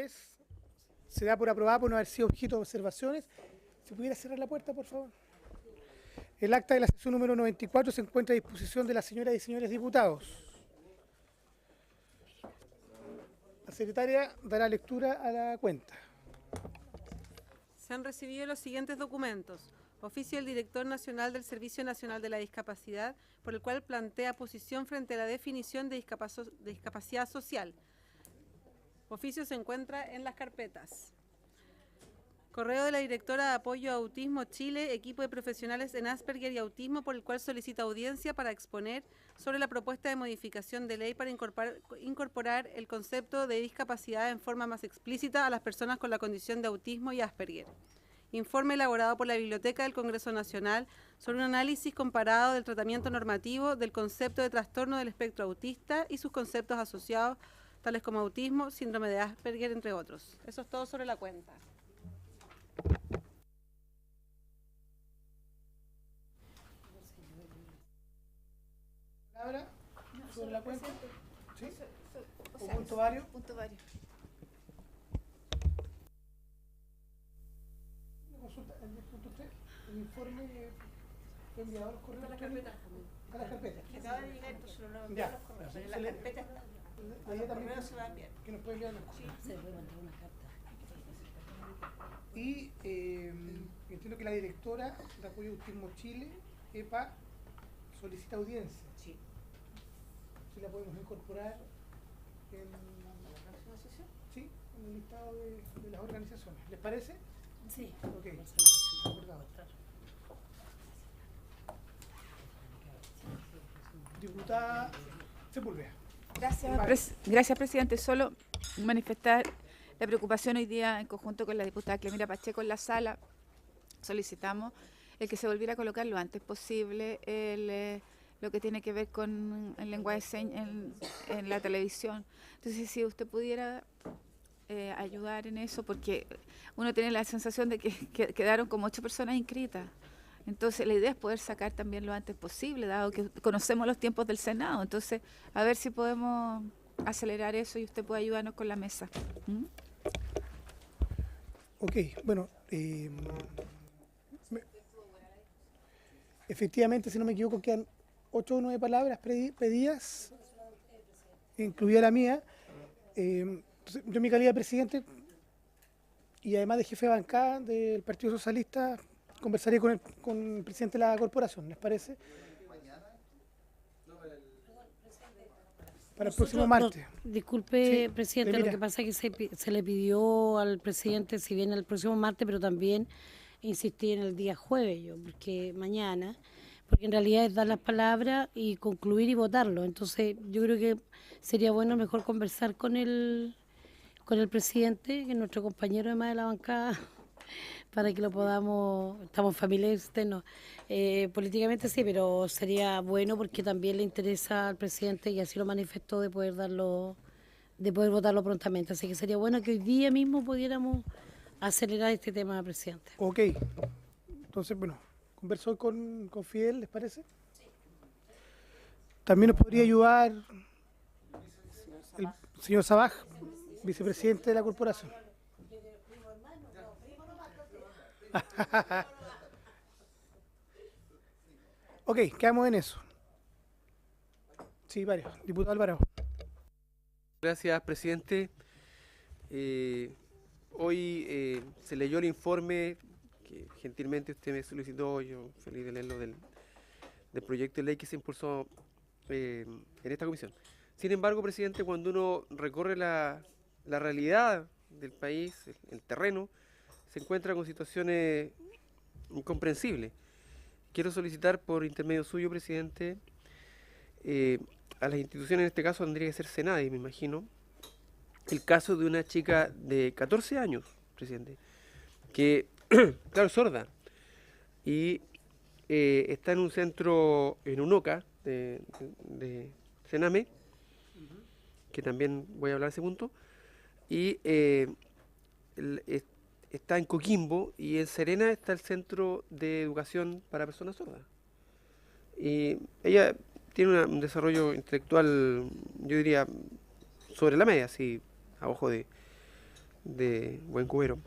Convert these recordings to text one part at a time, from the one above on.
sesiones se da por aprobada por no haber sido objeto de observaciones. Si pudiera cerrar la puerta, por favor. El acta de la sesión número 94 se encuentra a disposición de las señoras y señores diputados. La secretaria dará lectura a la cuenta. Se han recibido los siguientes documentos. Oficio del Director Nacional del Servicio Nacional de la Discapacidad, por el cual plantea posición frente a la definición de discapacidad social. Oficio se encuentra en las carpetas. Correo de la Directora de Apoyo a Autismo Chile, equipo de profesionales en Asperger y Autismo, por el cual solicita audiencia para exponer sobre la propuesta de modificación de ley para incorporar el concepto de discapacidad en forma más explícita a las personas con la condición de autismo y Asperger. Informe elaborado por la Biblioteca del Congreso Nacional sobre un análisis comparado del tratamiento normativo del concepto de trastorno del espectro autista y sus conceptos asociados, tales como autismo, síndrome de Asperger, entre otros. Eso es todo sobre la cuenta. Palabra sobre la cuenta. ¿Sí? ¿O punto varios? Punto varios. Una consulta, el punto 3, el informe fue enviado a los correos. Está en las carpetas. A las carpetas. Que acaba de llegar, entonces no lo Ya. enviado a los correos. En las carpetas está. Ahí Los también correos se va a enviar. que nos puede enviar los correos. Se le puede mandar una carta. Y entiendo que la directora de Apoyo a Autismo Chile, EPA, solicita audiencia. Sí. Si la podemos incorporar en ¿La próxima sesión? sí, en el listado de las organizaciones. ¿Les parece? Sí. Ok. Acordado. Diputada Sepúlveda. Gracias, presidente. Solo manifestar la preocupación hoy día en conjunto con la diputada Clemira Pacheco en la sala. Solicitamos el que se volviera a colocar lo antes posible lo que tiene que ver con el lenguaje de señas en la televisión. Entonces, si usted pudiera ayudar en eso, porque uno tiene la sensación de que quedaron como 8 personas inscritas. Entonces, la idea es poder sacar también lo antes posible, dado que conocemos los tiempos del Senado. Entonces, a ver si podemos acelerar eso y usted puede ayudarnos con la mesa. ¿Mm? Ok, bueno, efectivamente, si no me equivoco, quedan 8 o 9 palabras pedidas, incluida la mía. Entonces, yo en mi calidad de presidente y además de jefe de bancada del Partido Socialista, conversaría con el presidente de la corporación, ¿les parece? Para el próximo martes. Disculpe, Sí, presidente, lo que pasa es que se le pidió al presidente, si bien el próximo martes, pero también insistí en el día jueves, porque mañana, porque en realidad es dar las palabras y concluir y votarlo. Entonces, yo creo que sería bueno mejor conversar con el presidente, que es nuestro compañero además de la bancada, para que lo podamos, estamos familiares, no, políticamente sí, pero sería bueno porque también le interesa al presidente y así lo manifestó de poder votarlo prontamente. Así que sería bueno que hoy día mismo pudiéramos acelerar este tema, presidente. Ok, entonces, bueno, conversó con Fidel, ¿les parece? Sí. También nos podría ayudar el señor Sabaj, vicepresidente de la corporación. Ok, quedamos en eso. Sí, varios. Diputado Alvarado. Gracias, presidente. Hoy se leyó el informe que gentilmente usted me solicitó, yo feliz de leerlo, del proyecto de ley que se impulsó en esta comisión. Sin embargo, presidente, cuando uno recorre la realidad del país, el terreno, se encuentra con situaciones incomprensibles. Quiero solicitar por intermedio suyo, presidente, a las instituciones, en este caso tendría que ser Senadi, me imagino, el caso de una chica de 14 años, presidente, que, claro, es sorda, y está en un centro, en UNOCA, de Sename, que también voy a hablar de ese punto, y está en Coquimbo, y en Serena está el Centro de Educación para Personas Sordas. Y ella tiene un desarrollo intelectual, yo diría, sobre la media, así, a ojo de de Buen Cubero.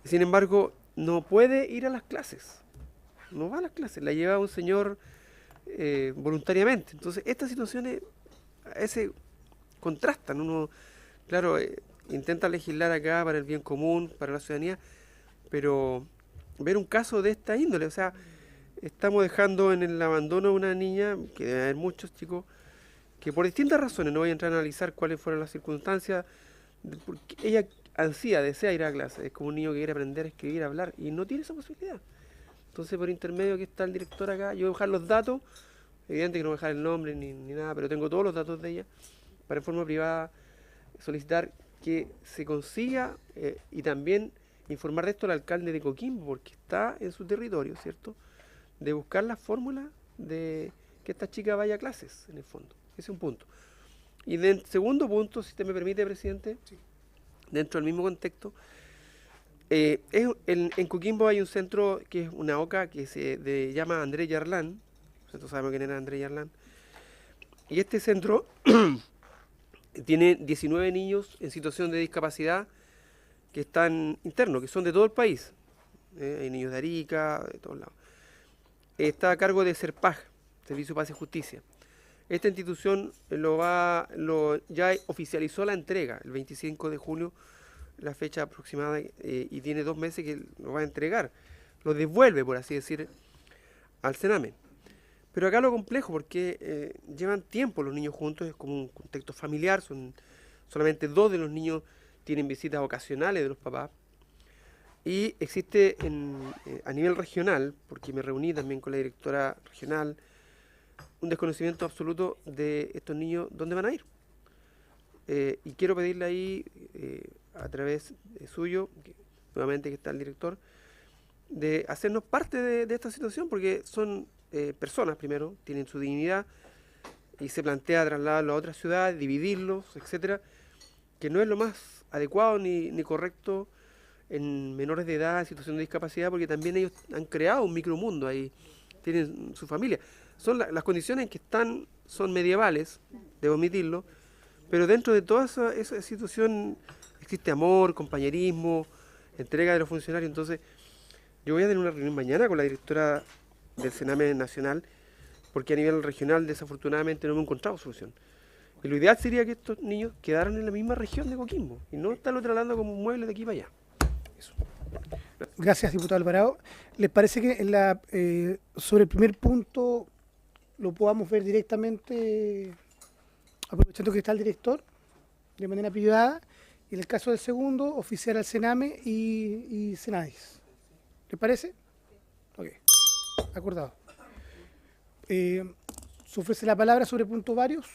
Sin embargo, no puede ir a las clases, no va a las clases, la lleva un señor voluntariamente. Entonces, estas situaciones a veces contrastan. Uno, claro, intenta legislar acá para el bien común, para la ciudadanía, pero ver un caso de esta índole, o sea, estamos dejando en el abandono a una niña, que debe haber muchos chicos, que por distintas razones, no voy a entrar a analizar cuáles fueron las circunstancias, porque ella desea ir a clase, es como un niño que quiere aprender a escribir, a hablar, y no tiene esa posibilidad. Entonces, por intermedio que está el director acá, yo voy a dejar los datos, evidente que no voy a dejar el nombre ni nada, pero tengo todos los datos de ella, para en forma privada solicitar que se consiga y también informar de esto al alcalde de Coquimbo, porque está en su territorio, ¿cierto?, de buscar la fórmula de que esta chica vaya a clases, en el fondo. Ese es un punto. Y el segundo punto, si usted me permite, presidente, sí, dentro del mismo contexto, en Coquimbo hay un centro que es una OCA que se llama Andrés Yarlán. Nosotros sabemos quién era Andrés Yarlán. Y este centro tiene 19 niños en situación de discapacidad que están internos, que son de todo el país. Hay niños de Arica, de todos lados. Está a cargo de SERPAJ, Servicio Paz y Justicia. Esta institución ya oficializó la entrega, el 25 de julio, la fecha aproximada, y tiene 2 meses que lo va a entregar. Lo devuelve, por así decir, al Sename. Pero acá lo complejo, porque llevan tiempo los niños juntos, es como un contexto familiar, solamente 2 de los niños tienen visitas ocasionales de los papás. Y existe a nivel regional, porque me reuní también con la directora regional, un desconocimiento absoluto de estos niños, dónde van a ir. Y quiero pedirle ahí, a través suyo, nuevamente que está el director, de hacernos parte de esta situación, porque son personas, primero, tienen su dignidad, y se plantea trasladarlos a otras ciudades, dividirlos, etcétera, que no es lo más adecuado ni correcto en menores de edad, en situación de discapacidad, porque también ellos han creado un micromundo ahí, tienen su familia. Las condiciones en que están son medievales, debo admitirlo, pero dentro de toda esa situación existe amor, compañerismo, entrega de los funcionarios. Entonces, yo voy a tener una reunión mañana con la directora del Sename Nacional, porque a nivel regional desafortunadamente no hemos encontrado solución. Y lo ideal sería que estos niños quedaran en la misma región de Coquimbo y no estarlo trasladando como muebles de aquí para allá. Eso. Gracias, diputado Alvarado. ¿Les parece que sobre el primer punto lo podamos ver directamente, aprovechando que está el director, de manera privada, y en el caso del segundo, oficiar al Sename y Senadis? ¿Les parece? Ok, acordado. ¿Se ofrece la palabra sobre puntos varios?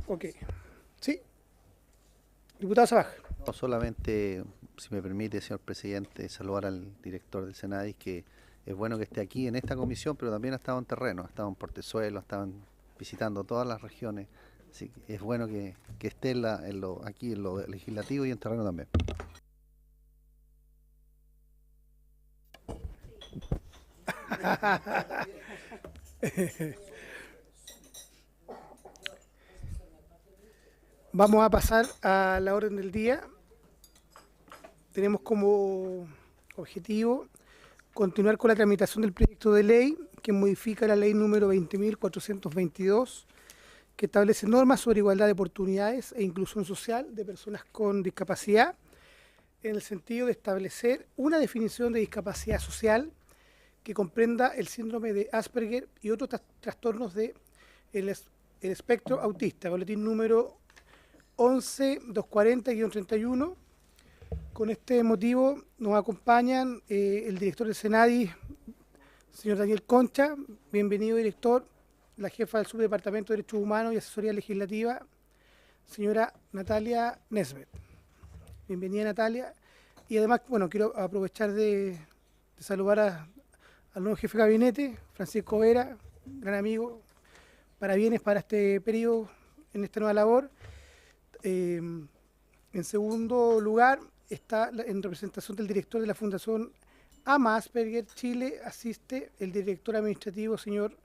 Ok. ¿Sí? Diputado Sabaj. No, solamente, si me permite, señor presidente, saludar al director del Senadis, que es bueno que esté aquí en esta comisión, pero también ha estado en terreno, ha estado en Portezuelo, estaban visitando todas las regiones, así que es bueno que esté aquí en lo legislativo y en terreno también. Vamos a pasar a la orden del día. Tenemos como objetivo continuar con la tramitación del proyecto de ley que modifica la ley número 20.422, que establece normas sobre igualdad de oportunidades e inclusión social de personas con discapacidad, en el sentido de establecer una definición de discapacidad social que comprenda el síndrome de Asperger y otros trastornos del espectro autista, boletín número 11-240-31. Con este motivo nos acompañan el director del Senadis, señor Daniel Concha. Bienvenido, director. La jefa del Subdepartamento de Derechos Humanos y Asesoría Legislativa, señora Natalia Nesbet. Bienvenida, Natalia. Y además, bueno, quiero aprovechar de saludar al nuevo jefe de gabinete, Francisco Vera, gran amigo. Parabienes para este periodo, en esta nueva labor. En segundo lugar, está en representación del director de la Fundación Ama Asperger Chile, asiste el director administrativo, señor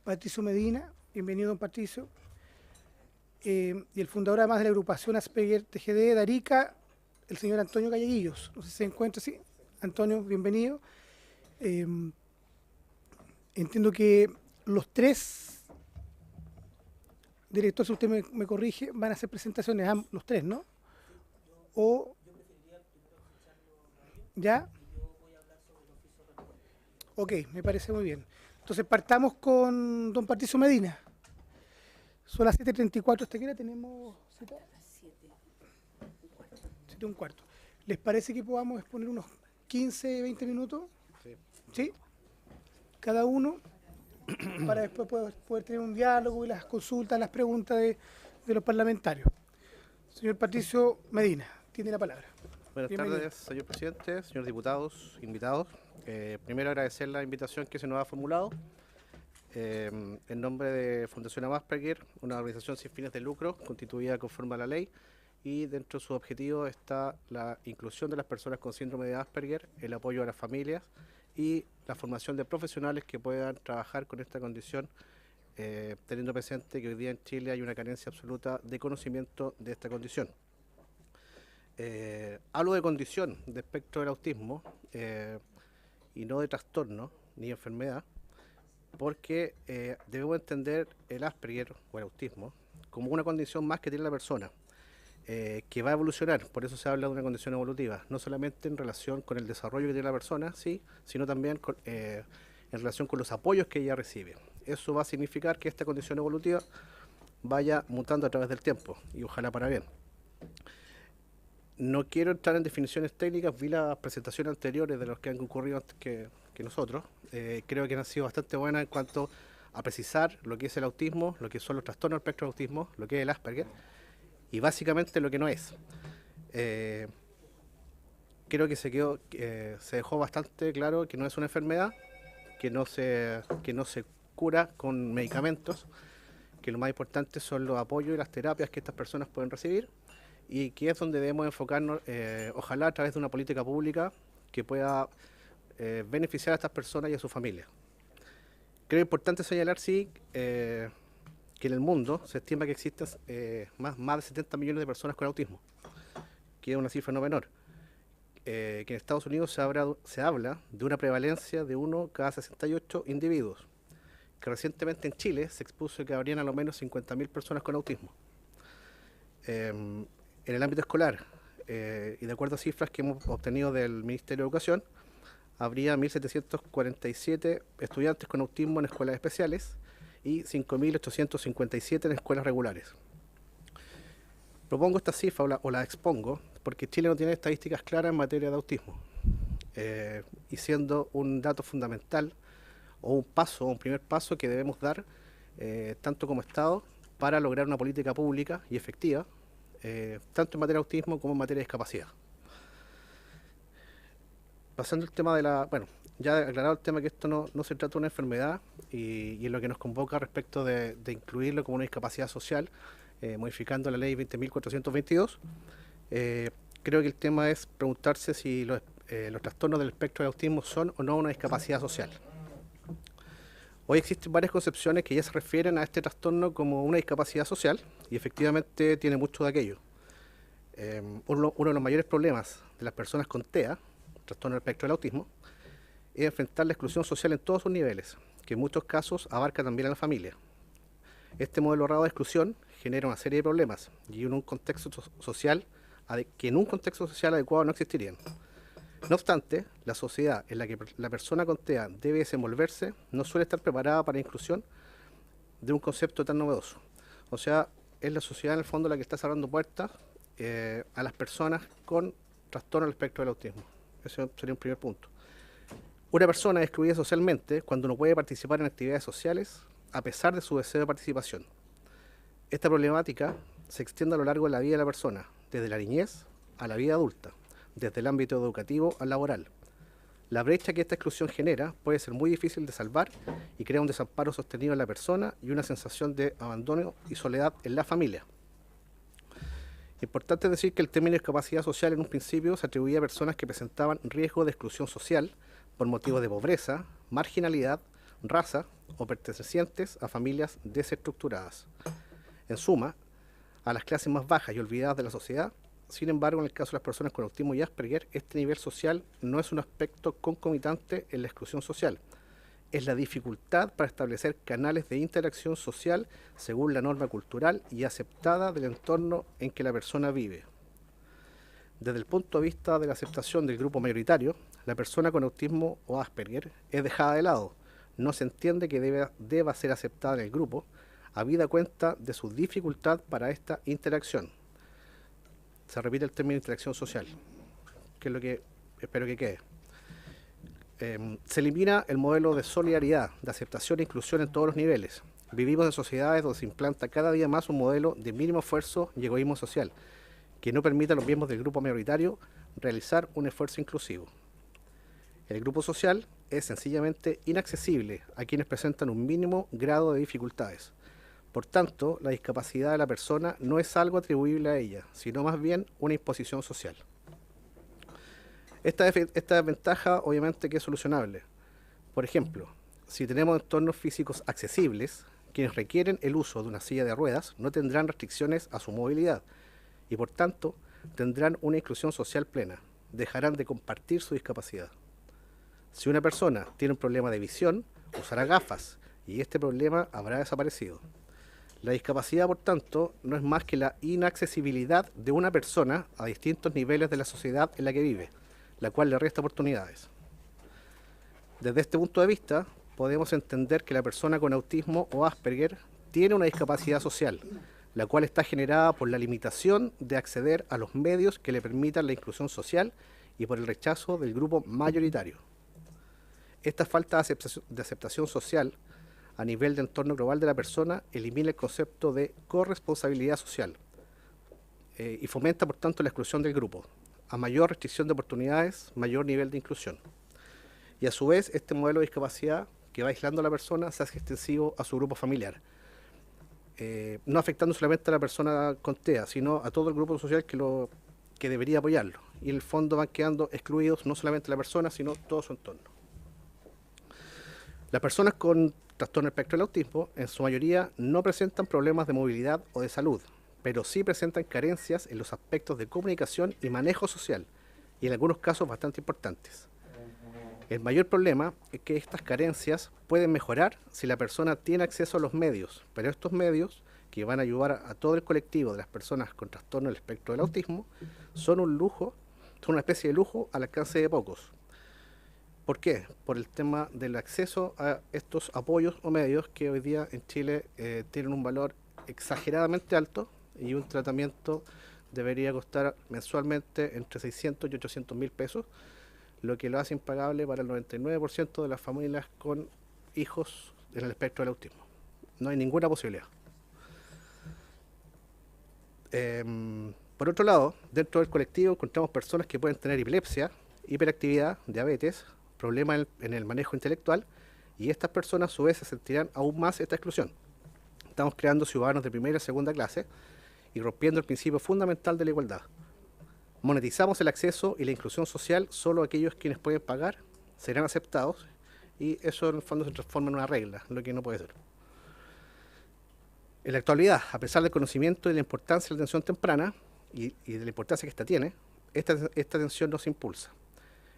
Patricio Medina. Bienvenido, don Patricio. y el fundador además de la agrupación Asperger TGD de Arica, el señor Antonio Galleguillos. No sé si se encuentra, sí. Antonio, bienvenido. Entiendo que los tres directores, si usted me corrige, van a hacer presentaciones, los tres, ¿no? O... ¿Ya? Ok, me parece muy bien. Entonces partamos con don Patricio Medina. Son las 7:34. ¿Hasta qué hora tenemos cita? 7:15. ¿Les parece que podamos exponer unos 15, 20 minutos? Sí. ¿Sí? Cada uno, para después poder tener un diálogo y las consultas, las preguntas de los parlamentarios. Señor Patricio Medina, tiene la palabra. Buenas Bienvenido. tardes, señor presidente, señores diputados, invitados. Primero agradecer la invitación que se nos ha formulado. En nombre de Fundación Asperger, una organización sin fines de lucro constituida conforme a la ley, y dentro de sus objetivos está la inclusión de las personas con síndrome de Asperger, el apoyo a las familias y la formación de profesionales que puedan trabajar con esta condición, teniendo presente que hoy día en Chile hay una carencia absoluta de conocimiento de esta condición. Hablo de condición de espectro del autismo y no de trastorno ni enfermedad, porque debemos entender el Asperger o el autismo como una condición más que tiene la persona, que va a evolucionar. Por eso se habla de una condición evolutiva, no solamente en relación con el desarrollo que tiene la persona, sí, sino también en relación con los apoyos que ella recibe. Eso va a significar que esta condición evolutiva vaya mutando a través del tiempo, y ojalá para bien. No quiero entrar en definiciones técnicas, vi las presentaciones anteriores de los que han concurrido antes que nosotros. Creo que han sido bastante buenas en cuanto a precisar lo que es el autismo, lo que son los trastornos del espectro de autismo, lo que es el Asperger, y básicamente lo que no es. Creo que se dejó bastante claro que no es una enfermedad, que no se cura con medicamentos, que lo más importante son los apoyos y las terapias que estas personas pueden recibir, y que es donde debemos enfocarnos, ojalá a través de una política pública que pueda beneficiar a estas personas y a sus familias. Creo importante señalar, sí, que en el mundo se estima que existen más de 70 millones de personas con autismo, que es una cifra no menor. Que en Estados Unidos se habla de una prevalencia de 1 cada 68 individuos, que recientemente en Chile se expuso que habrían a lo menos 50.000 personas con autismo. En el ámbito escolar, y de acuerdo a cifras que hemos obtenido del Ministerio de Educación, habría 1.747 estudiantes con autismo en escuelas especiales y 5.857 en escuelas regulares. Propongo esta cifra o la expongo porque Chile no tiene estadísticas claras en materia de autismo, y siendo un dato fundamental o un primer paso que debemos dar tanto como Estado para lograr una política pública y efectiva, tanto en materia de autismo como en materia de discapacidad. Pasando al tema ya aclarado el tema que esto no se trata de una enfermedad y en lo que nos convoca respecto de incluirlo como una discapacidad social, modificando la ley 20.422, creo que el tema es preguntarse si los trastornos del espectro de autismo son o no una discapacidad social. Hoy existen varias concepciones que ya se refieren a este trastorno como una discapacidad social y efectivamente tiene mucho de aquello. Uno de los mayores problemas de las personas con TEA, trastorno del espectro del autismo, es enfrentar la exclusión social en todos sus niveles, que en muchos casos abarca también a la familia. Este modelo errado de exclusión genera una serie de problemas y en un contexto social adecuado no existirían. No obstante, la sociedad en la que la persona con TEA debe desenvolverse no suele estar preparada para la inclusión de un concepto tan novedoso. O sea, es la sociedad en el fondo la que está cerrando puertas a las personas con trastorno del espectro del autismo. Ese sería un primer punto. Una persona es excluida socialmente cuando no puede participar en actividades sociales a pesar de su deseo de participación. Esta problemática se extiende a lo largo de la vida de la persona, desde la niñez a la vida adulta, desde el ámbito educativo al laboral. La brecha que esta exclusión genera puede ser muy difícil de salvar y crea un desamparo sostenido en la persona y una sensación de abandono y soledad en la familia. Importante decir que el término discapacidad social en un principio se atribuía a personas que presentaban riesgo de exclusión social por motivos de pobreza, marginalidad, raza o pertenecientes a familias desestructuradas. En suma, a las clases más bajas y olvidadas de la sociedad. Sin embargo, en el caso de las personas con autismo y Asperger, este nivel social no es un aspecto concomitante en la exclusión social. Es la dificultad para establecer canales de interacción social según la norma cultural y aceptada del entorno en que la persona vive. Desde el punto de vista de la aceptación del grupo mayoritario, la persona con autismo o Asperger es dejada de lado. No se entiende que deba ser aceptada en el grupo, habida cuenta de su dificultad para esta interacción. Se repite el término interacción social, que es lo que espero que quede. Se elimina el modelo de solidaridad, de aceptación e inclusión en todos los niveles. Vivimos en sociedades donde se implanta cada día más un modelo de mínimo esfuerzo y egoísmo social, que no permite a los miembros del grupo mayoritario realizar un esfuerzo inclusivo. El grupo social es sencillamente inaccesible a quienes presentan un mínimo grado de dificultades. Por tanto, la discapacidad de la persona no es algo atribuible a ella, sino más bien una imposición social. Esta desventaja obviamente que es solucionable. Por ejemplo, si tenemos entornos físicos accesibles, quienes requieren el uso de una silla de ruedas no tendrán restricciones a su movilidad y por tanto tendrán una inclusión social plena, dejarán de compartir su discapacidad. Si una persona tiene un problema de visión, usará gafas y este problema habrá desaparecido. La discapacidad, por tanto, no es más que la inaccesibilidad de una persona a distintos niveles de la sociedad en la que vive, la cual le resta oportunidades. Desde este punto de vista, podemos entender que la persona con autismo o Asperger tiene una discapacidad social, la cual está generada por la limitación de acceder a los medios que le permitan la inclusión social y por el rechazo del grupo mayoritario. Esta falta de aceptación social a nivel de entorno global de la persona elimina el concepto de corresponsabilidad social y fomenta, por tanto, la exclusión del grupo. A mayor restricción de oportunidades, mayor nivel de inclusión. Y a su vez, este modelo de discapacidad que va aislando a la persona se hace extensivo a su grupo familiar, no afectando solamente a la persona con TEA, sino a todo el grupo social que debería apoyarlo. Y en el fondo van quedando excluidos no solamente la persona, sino todo su entorno. Las personas con trastorno espectro del autismo, en su mayoría, no presentan problemas de movilidad o de salud, pero sí presentan carencias en los aspectos de comunicación y manejo social, y en algunos casos bastante importantes. El mayor problema es que estas carencias pueden mejorar si la persona tiene acceso a los medios, pero estos medios, que van a ayudar a todo el colectivo de las personas con trastorno del espectro del autismo, son un lujo, son una especie de lujo al alcance de pocos. ¿Por qué? Por el tema del acceso a estos apoyos o medios que hoy día en Chile tienen un valor exageradamente alto y un tratamiento debería costar mensualmente entre 600 y 800 mil pesos, lo que lo hace impagable para el 99% de las familias con hijos en el espectro del autismo. No hay ninguna posibilidad. Por otro lado, dentro del colectivo encontramos personas que pueden tener epilepsia, hiperactividad, diabetes, problemas en el manejo intelectual, y estas personas a su vez se sentirán aún más esta exclusión. Estamos creando ciudadanos de primera y segunda clase y rompiendo el principio fundamental de la igualdad. Monetizamos el acceso y la inclusión social, solo aquellos quienes pueden pagar serán aceptados, y eso en el fondo se transforma en una regla, lo que no puede ser. En la actualidad, a pesar del conocimiento y de la importancia de la atención temprana y de la importancia que esta tiene, esta atención no se impulsa.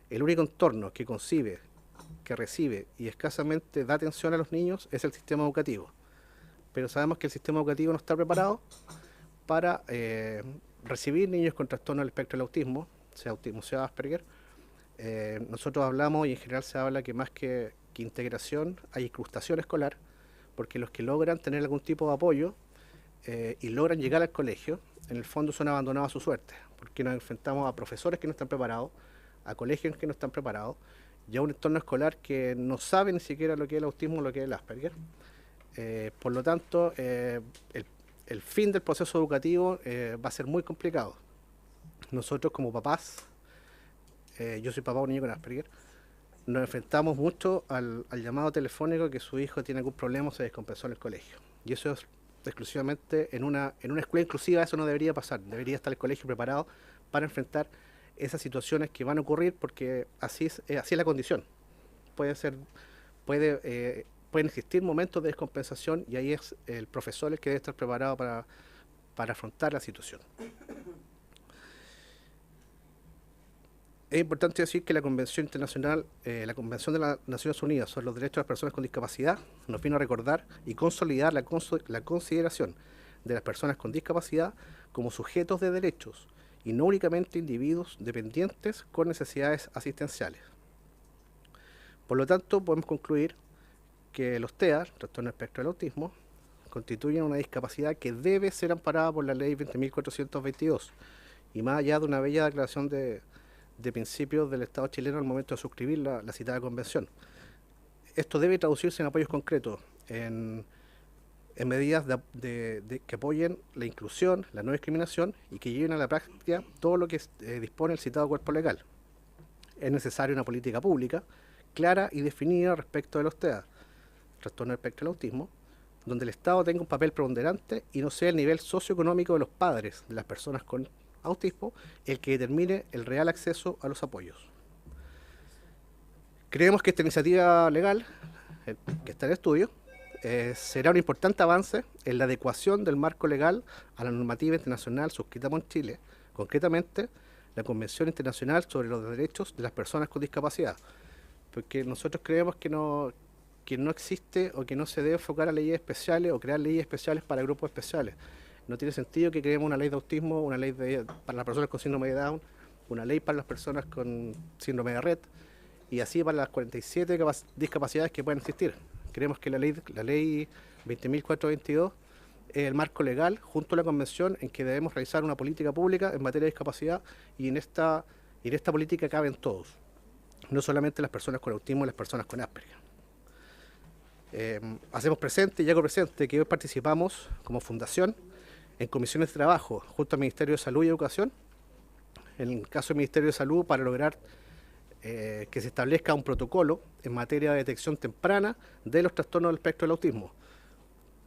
El único entorno que concibe, que recibe y escasamente da atención a los niños es el sistema educativo. Pero sabemos que el sistema educativo no está preparado para recibir niños con trastorno del espectro del autismo, sea Asperger. Nosotros hablamos, y en general se habla, que más que integración hay incrustación escolar, porque los que logran tener algún tipo de apoyo y logran llegar al colegio, en el fondo son abandonados a su suerte, porque nos enfrentamos a profesores que no están preparados, a colegios que no están preparados, y a un entorno escolar que no sabe ni siquiera lo que es el autismo o lo que es el Asperger. Por lo tanto, el fin del proceso educativo va a ser muy complicado. Nosotros como papás, yo soy papá de un niño con Asperger, nos enfrentamos mucho al llamado telefónico que su hijo tiene algún problema o se descompensó en el colegio. Y eso es exclusivamente en una escuela inclusiva. Eso no debería pasar. Debería estar el colegio preparado para enfrentar esas situaciones que van a ocurrir, porque así es la condición. Pueden existir momentos de descompensación, y ahí es el profesor el que debe estar preparado para afrontar la situación. Es importante decir que la Convención Internacional, la Convención de las Naciones Unidas sobre los Derechos de las Personas con Discapacidad nos vino a recordar y consolidar la consideración de las personas con discapacidad como sujetos de derechos y no únicamente individuos dependientes con necesidades asistenciales. Por lo tanto, podemos concluir que los TEA, trastorno del espectro del autismo, constituyen una discapacidad que debe ser amparada por la Ley 20.422 y más allá de una bella declaración de principios del Estado chileno al momento de suscribir la citada convención. Esto debe traducirse en apoyos concretos, en medidas que apoyen la inclusión, la no discriminación y que lleven a la práctica todo lo que dispone el citado cuerpo legal. Es necesaria una política pública clara y definida respecto de los TEA, trastorno del espectro del autismo, donde el Estado tenga un papel preponderante y no sea el nivel socioeconómico de los padres de las personas con autismo el que determine el real acceso a los apoyos. Creemos que esta iniciativa legal, que está en estudio, será un importante avance en la adecuación del marco legal a la normativa internacional suscrita por Chile, concretamente la Convención Internacional sobre los Derechos de las Personas con Discapacidad, porque nosotros creemos que no existe o que no se debe enfocar a leyes especiales o crear leyes especiales para grupos especiales. No tiene sentido que creemos una ley de autismo, una ley para las personas con síndrome de Down, una ley para las personas con síndrome de Rett y así para las 47 discapacidades que pueden existir. Creemos que la ley 20.422 es el marco legal junto a la convención en que debemos realizar una política pública en materia de discapacidad y en esta política caben todos, no solamente las personas con autismo y las personas con Asperger. Hacemos presente y hago presente que hoy participamos como fundación en comisiones de trabajo junto al Ministerio de Salud y Educación, en el caso del Ministerio de Salud para lograr que se establezca un protocolo en materia de detección temprana de los trastornos del espectro del autismo,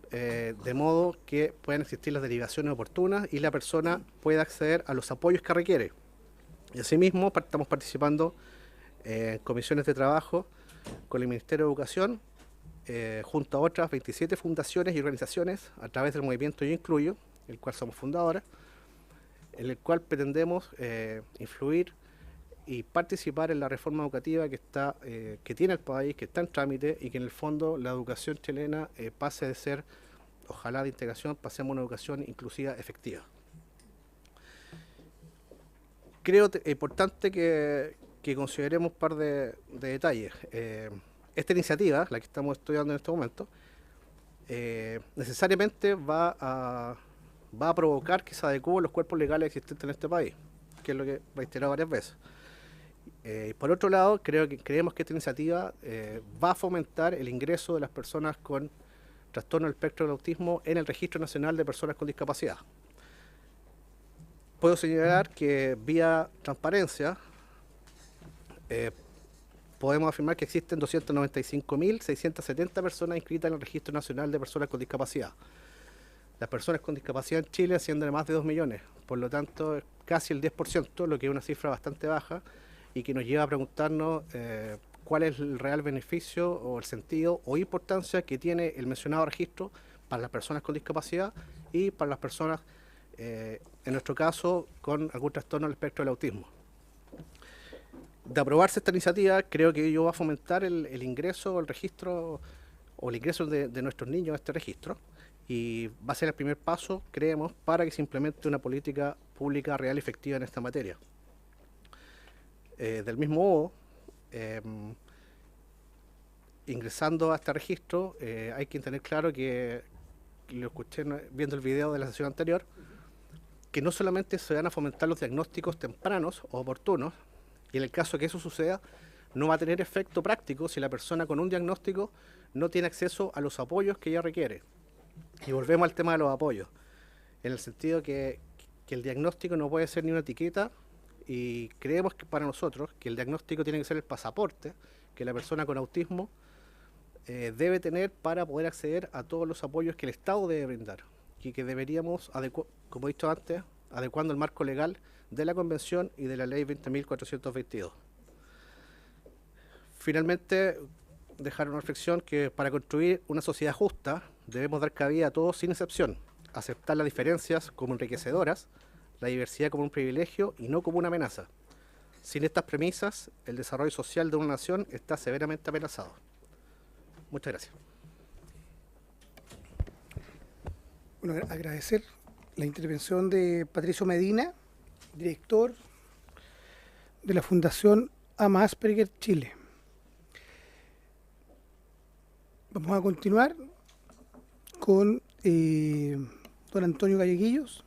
de modo que puedan existir las derivaciones oportunas y la persona pueda acceder a los apoyos que requiere. Y asimismo estamos participando en comisiones de trabajo con el Ministerio de Educación, junto a otras 27 fundaciones y organizaciones a través del movimiento Yo Incluyo, el cual somos fundadores, en el cual pretendemos influir y participar en la reforma educativa que tiene el país, que está en trámite y que en el fondo la educación chilena pase de ser, ojalá de integración, pasemos a una educación inclusiva efectiva. Creo importante que consideremos un par de detalles. Esta iniciativa, la que estamos estudiando en este momento, necesariamente va a provocar que se adecúen los cuerpos legales existentes en este país, que es lo que he reiterado varias veces. Por otro lado, creemos que esta iniciativa va a fomentar el ingreso de las personas con trastorno del espectro del autismo en el Registro Nacional de Personas con Discapacidad. Puedo señalar que vía transparencia podemos afirmar que existen 295.670 personas inscritas en el Registro Nacional de Personas con Discapacidad. Las personas con discapacidad en Chile ascienden a más de 2 millones, por lo tanto casi el 10%, lo que es una cifra bastante baja y que nos lleva a preguntarnos cuál es el real beneficio o el sentido o importancia que tiene el mencionado registro para las personas con discapacidad y para las personas, en nuestro caso, con algún trastorno del espectro del autismo. De aprobarse esta iniciativa, creo que ello va a fomentar el ingreso al registro o el ingreso de nuestros niños a este registro y va a ser el primer paso, creemos, para que se implemente una política pública real y efectiva en esta materia. Del mismo modo, ingresando a este registro, hay que tener claro que, lo escuché viendo el video de la sesión anterior, que no solamente se van a fomentar los diagnósticos tempranos o oportunos, y en el caso que eso suceda, no va a tener efecto práctico si la persona con un diagnóstico no tiene acceso a los apoyos que ella requiere. Y volvemos al tema de los apoyos, en el sentido que el diagnóstico no puede ser ni una etiqueta, y creemos que para nosotros que el diagnóstico tiene que ser el pasaporte que la persona con autismo debe tener para poder acceder a todos los apoyos que el Estado debe brindar, y que deberíamos, como he dicho antes, adecuando el marco legal de la Convención y de la Ley 20.422. Finalmente, dejar una reflexión que para construir una sociedad justa debemos dar cabida a todos sin excepción, aceptar las diferencias como enriquecedoras, la diversidad como un privilegio y no como una amenaza. Sin estas premisas, el desarrollo social de una nación está severamente amenazado. Muchas gracias. Bueno, agradecer la intervención de Patricio Medina, director de la Fundación Ama Asperger Chile. Vamos a continuar con don Antonio Galleguillos,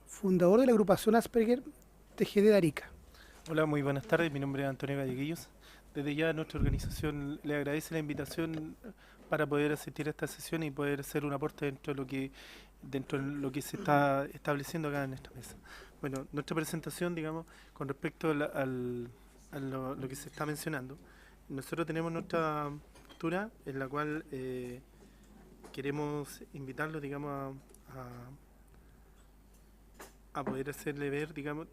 fundador de la agrupación Asperger TGD de Arica. Hola, muy buenas tardes. Mi nombre es Antonio Galleguillos. Desde ya nuestra organización le agradece la invitación para poder asistir a esta sesión y poder hacer un aporte dentro de lo que se está estableciendo acá en esta mesa. Bueno, nuestra presentación, digamos, con respecto a lo que se está mencionando, nosotros tenemos nuestra postura en la cual queremos invitarlos, digamos, a poder hacerle ver, digamos,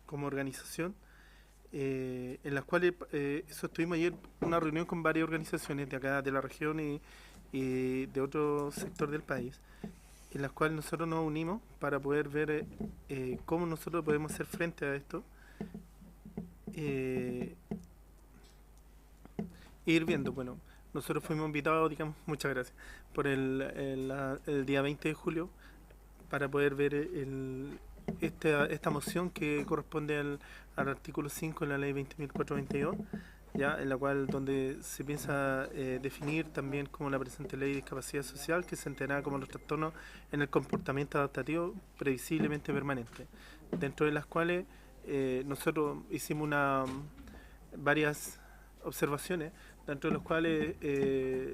como organización, en las cuales sostuvimos ayer una reunión con varias organizaciones de acá, de la región y de otro sector del país, en las cuales nosotros nos unimos para poder ver cómo nosotros podemos hacer frente a esto, ir viendo. Bueno, nosotros fuimos invitados, digamos, muchas gracias, por el día 20 de julio para poder ver esta moción que corresponde al artículo 5 de la ley 20.422, ya en la cual donde se piensa definir también como la presente ley de discapacidad social, que se entenderá como los trastornos en el comportamiento adaptativo previsiblemente permanente, dentro de las cuales nosotros hicimos varias observaciones, dentro de los cuales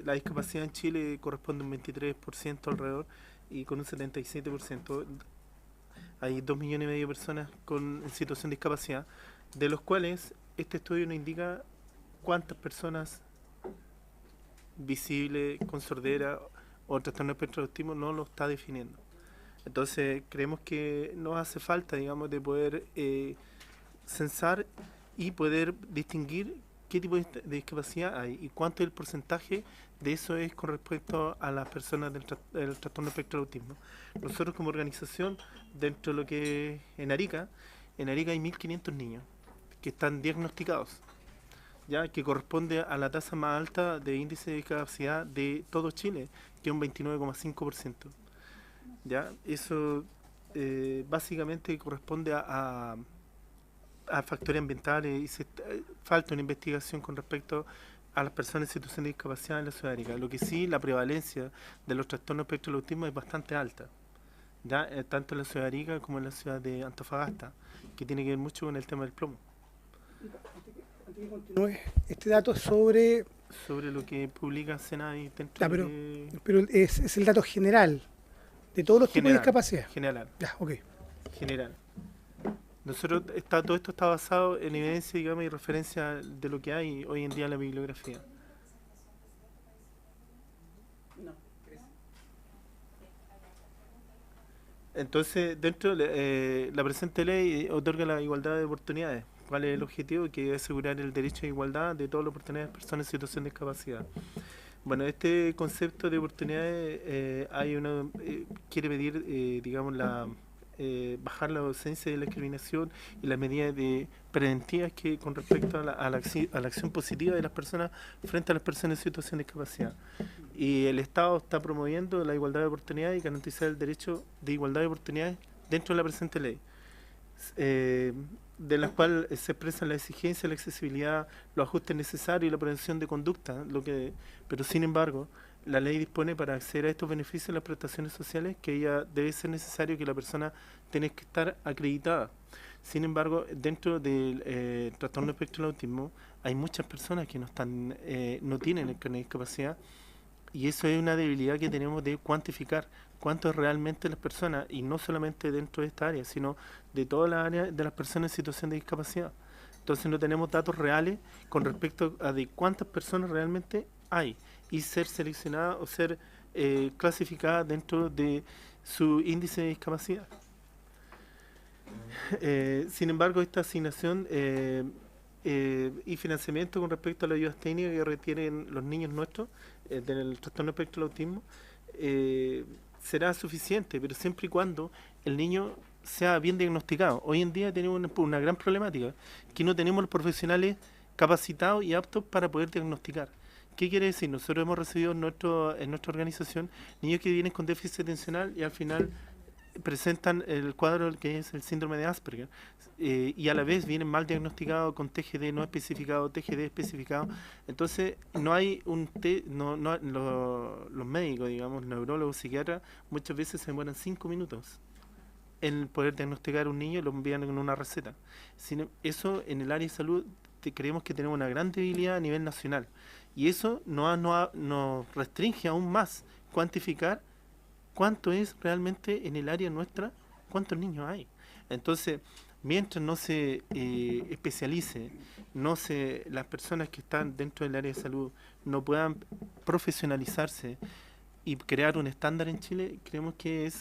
la discapacidad en Chile corresponde a un 23% alrededor, y con un 77%. Hay 2,5 millones de personas en situación de discapacidad, de los cuales este estudio nos indica cuántas personas visibles, con sordera o trastorno de espectro de autismo no lo está definiendo. Entonces creemos que nos hace falta, digamos, de poder censar y poder distinguir qué tipo de discapacidad hay y cuánto es el porcentaje de eso es con respecto a las personas del trastorno de espectro de autismo. Nosotros como organización, dentro de lo que en Arica hay 1.500 niños que están diagnosticados, ya que corresponde a la tasa más alta de índice de discapacidad de todo Chile, que es un 29,5%. Ya, eso básicamente corresponde a factores ambientales y falta una investigación con respecto a las personas en situación de discapacidad en la ciudad de Arica. Lo que sí, la prevalencia de los trastornos de espectro del autismo es bastante alta, ya tanto en la ciudad de Arica como en la ciudad de Antofagasta, que tiene que ver mucho con el tema del plomo. Este dato es sobre lo que publica Senai dentro pero es el dato general de todos los tipos de discapacidad. General. Ya, ok. General. Nosotros todo esto está basado en evidencia, digamos, y referencia de lo que hay hoy en día en la bibliografía. Entonces, dentro de la presente ley otorga la igualdad de oportunidades. ¿Cuál es el objetivo? Que es asegurar el derecho a igualdad de todas las oportunidades de personas en situación de discapacidad. Bueno, este concepto de oportunidades quiere pedir, digamos, bajar la ausencia de la discriminación y las medidas preventivas que con respecto a la acción positiva de las personas frente a las personas en situación de discapacidad. Y el Estado está promoviendo la igualdad de oportunidades y garantizar el derecho de igualdad de oportunidades dentro de la presente ley, de las cuales se expresan la exigencia, la accesibilidad, los ajustes necesarios y la prevención de conducta, pero sin embargo la ley dispone para acceder a estos beneficios y las prestaciones sociales que ella debe ser necesario que la persona tenga que estar acreditada. Sin embargo, dentro del trastorno de espectro del autismo hay muchas personas que no tienen el carnet de discapacidad, y eso es una debilidad que tenemos de cuantificar cuánto es realmente las personas, y no solamente dentro de esta área, sino de todas las áreas de las personas en situación de discapacidad. Entonces no tenemos datos reales con respecto a de cuántas personas realmente hay, y ser seleccionada o ser clasificada dentro de su índice de discapacidad. Sin embargo, esta asignación y financiamiento con respecto a las ayudas técnicas que retienen los niños nuestros del trastorno espectro del autismo, será suficiente, pero siempre y cuando el niño sea bien diagnosticado. Hoy en día tenemos una gran problemática, que no tenemos los profesionales capacitados y aptos para poder diagnosticar. ¿Qué quiere decir? Nosotros hemos recibido en nuestra organización niños que vienen con déficit atencional y al final presentan el cuadro que es el síndrome de Asperger, y a la vez vienen mal diagnosticados con TGD no especificado, TGD especificado. Entonces no hay los médicos, digamos, neurólogos, psiquiatras, muchas veces se demoran 5 minutos en poder diagnosticar a un niño y lo envían con una receta. Eso en el área de salud creemos que tenemos una gran debilidad a nivel nacional, y eso nos restringe aún más cuantificar cuánto es realmente en el área nuestra, cuántos niños hay. Entonces, mientras no se especialice, las personas que están dentro del área de salud no puedan profesionalizarse y crear un estándar en Chile, creemos que